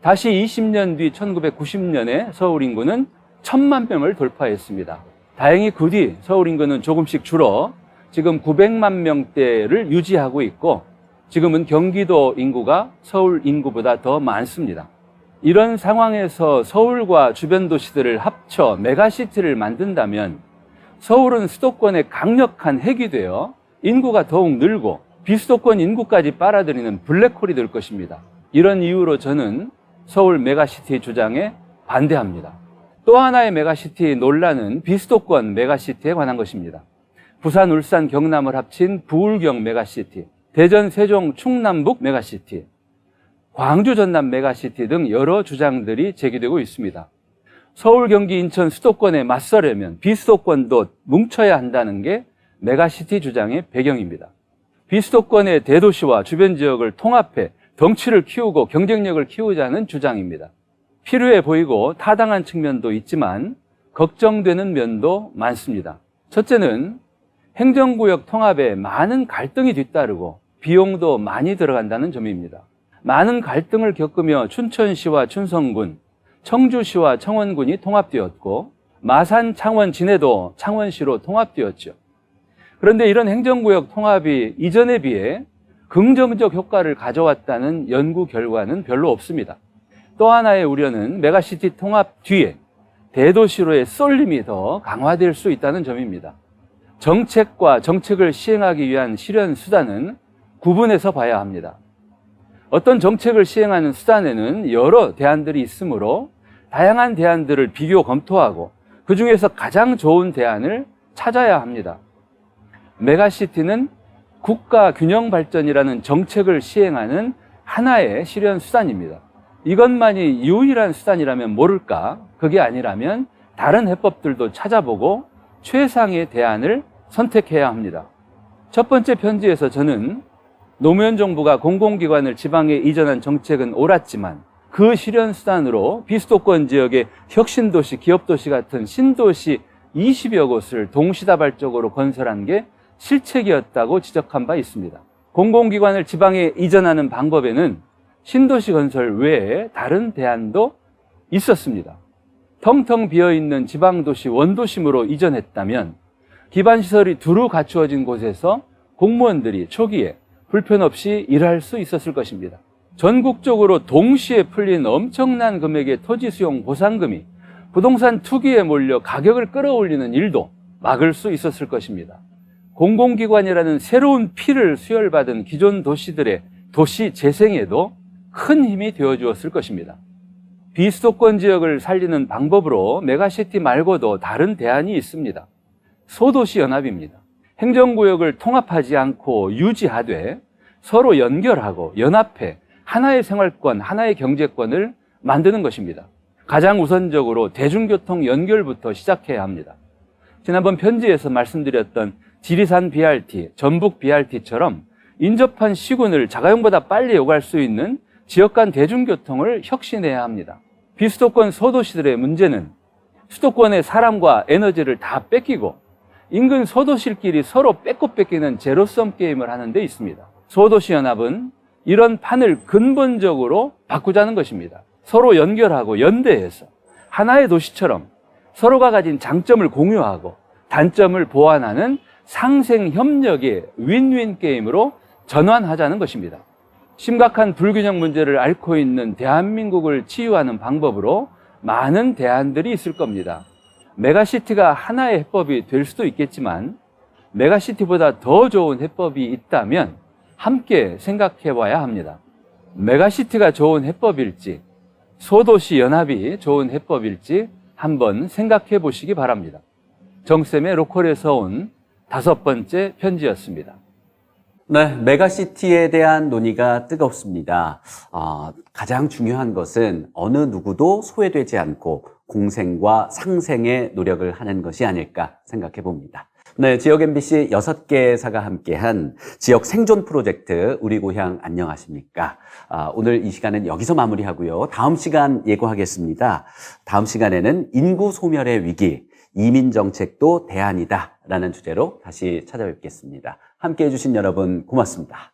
다시 20년 뒤 1990년에 서울 인구는 1000만 명을 돌파했습니다. 다행히 그 뒤 서울 인구는 조금씩 줄어 지금 900만 명대를 유지하고 있고 지금은 경기도 인구가 서울 인구보다 더 많습니다. 이런 상황에서 서울과 주변 도시들을 합쳐 메가시티를 만든다면 서울은 수도권의 강력한 핵이 되어 인구가 더욱 늘고 비수도권 인구까지 빨아들이는 블랙홀이 될 것입니다. 이런 이유로 저는 서울 메가시티 주장에 반대합니다. 또 하나의 메가시티 논란은 비수도권 메가시티에 관한 것입니다. 부산, 울산, 경남을 합친 부울경 메가시티, 대전, 세종, 충남북 메가시티, 광주, 전남 메가시티 등 여러 주장들이 제기되고 있습니다. 서울, 경기, 인천 수도권에 맞서려면 비수도권도 뭉쳐야 한다는 게 메가시티 주장의 배경입니다. 비수도권의 대도시와 주변 지역을 통합해 덩치를 키우고 경쟁력을 키우자는 주장입니다. 필요해 보이고 타당한 측면도 있지만 걱정되는 면도 많습니다. 첫째는 행정구역 통합에 많은 갈등이 뒤따르고 비용도 많이 들어간다는 점입니다. 많은 갈등을 겪으며 춘천시와 춘성군, 청주시와 청원군이 통합되었고 마산, 창원, 진해도 창원시로 통합되었죠. 그런데 이런 행정구역 통합이 이전에 비해 긍정적 효과를 가져왔다는 연구 결과는 별로 없습니다. 또 하나의 우려는 메가시티 통합 뒤에 대도시로의 쏠림이 더 강화될 수 있다는 점입니다. 정책과 정책을 시행하기 위한 실현 수단은 구분해서 봐야 합니다. 어떤 정책을 시행하는 수단에는 여러 대안들이 있으므로 다양한 대안들을 비교 검토하고 그 중에서 가장 좋은 대안을 찾아야 합니다. 메가시티는 국가 균형 발전이라는 정책을 시행하는 하나의 실현 수단입니다. 이것만이 유일한 수단이라면 모를까? 그게 아니라면 다른 해법들도 찾아보고 최상의 대안을 선택해야 합니다. 첫 번째 편지에서 저는 노무현 정부가 공공기관을 지방에 이전한 정책은 옳았지만 그 실현 수단으로 비수도권 지역의 혁신도시, 기업도시 같은 신도시 20여 곳을 동시다발적으로 건설한 게 실책이었다고 지적한 바 있습니다. 공공기관을 지방에 이전하는 방법에는 신도시 건설 외에 다른 대안도 있었습니다. 텅텅 비어있는 지방도시 원도심으로 이전했다면 기반시설이 두루 갖추어진 곳에서 공무원들이 초기에 불편 없이 일할 수 있었을 것입니다. 전국적으로 동시에 풀린 엄청난 금액의 토지 수용 보상금이 부동산 투기에 몰려 가격을 끌어올리는 일도 막을 수 있었을 것입니다. 공공기관이라는 새로운 피를 수혈받은 기존 도시들의 도시 재생에도 큰 힘이 되어주었을 것입니다. 비수도권 지역을 살리는 방법으로 메가시티 말고도 다른 대안이 있습니다. 소도시 연합입니다. 행정구역을 통합하지 않고 유지하되 서로 연결하고 연합해 하나의 생활권, 하나의 경제권을 만드는 것입니다. 가장 우선적으로 대중교통 연결부터 시작해야 합니다. 지난번 편지에서 말씀드렸던 지리산 BRT, 전북 BRT처럼 인접한 시군을 자가용보다 빨리 오갈 수 있는 지역 간 대중교통을 혁신해야 합니다. 비수도권 소도시들의 문제는 수도권의 사람과 에너지를 다 뺏기고 인근 소도시끼리 서로 뺏고 뺏기는 제로섬 게임을 하는 데 있습니다. 소도시연합은 이런 판을 근본적으로 바꾸자는 것입니다. 서로 연결하고 연대해서 하나의 도시처럼 서로가 가진 장점을 공유하고 단점을 보완하는 상생협력의 윈윈 게임으로 전환하자는 것입니다. 심각한 불균형 문제를 앓고 있는 대한민국을 치유하는 방법으로 많은 대안들이 있을 겁니다. 메가시티가 하나의 해법이 될 수도 있겠지만 메가시티보다 더 좋은 해법이 있다면 함께 생각해 봐야 합니다. 메가시티가 좋은 해법일지 소도시 연합이 좋은 해법일지 한번 생각해 보시기 바랍니다. 정쌤의 로컬에서 온 5번째 편지였습니다. 네, 메가시티에 대한 논의가 뜨겁습니다. 가장 중요한 것은 어느 누구도 소외되지 않고 공생과 상생의 노력을 하는 것이 아닐까 생각해 봅니다. 네, 지역 MBC 6개사가 함께한 지역 생존 프로젝트 우리 고향 안녕하십니까? 오늘 이 시간은 여기서 마무리하고요. 다음 시간 예고하겠습니다. 다음 시간에는 인구 소멸의 위기, 이민 정책도 대안이다 라는 주제로 다시 찾아뵙겠습니다. 함께해 주신 여러분 고맙습니다.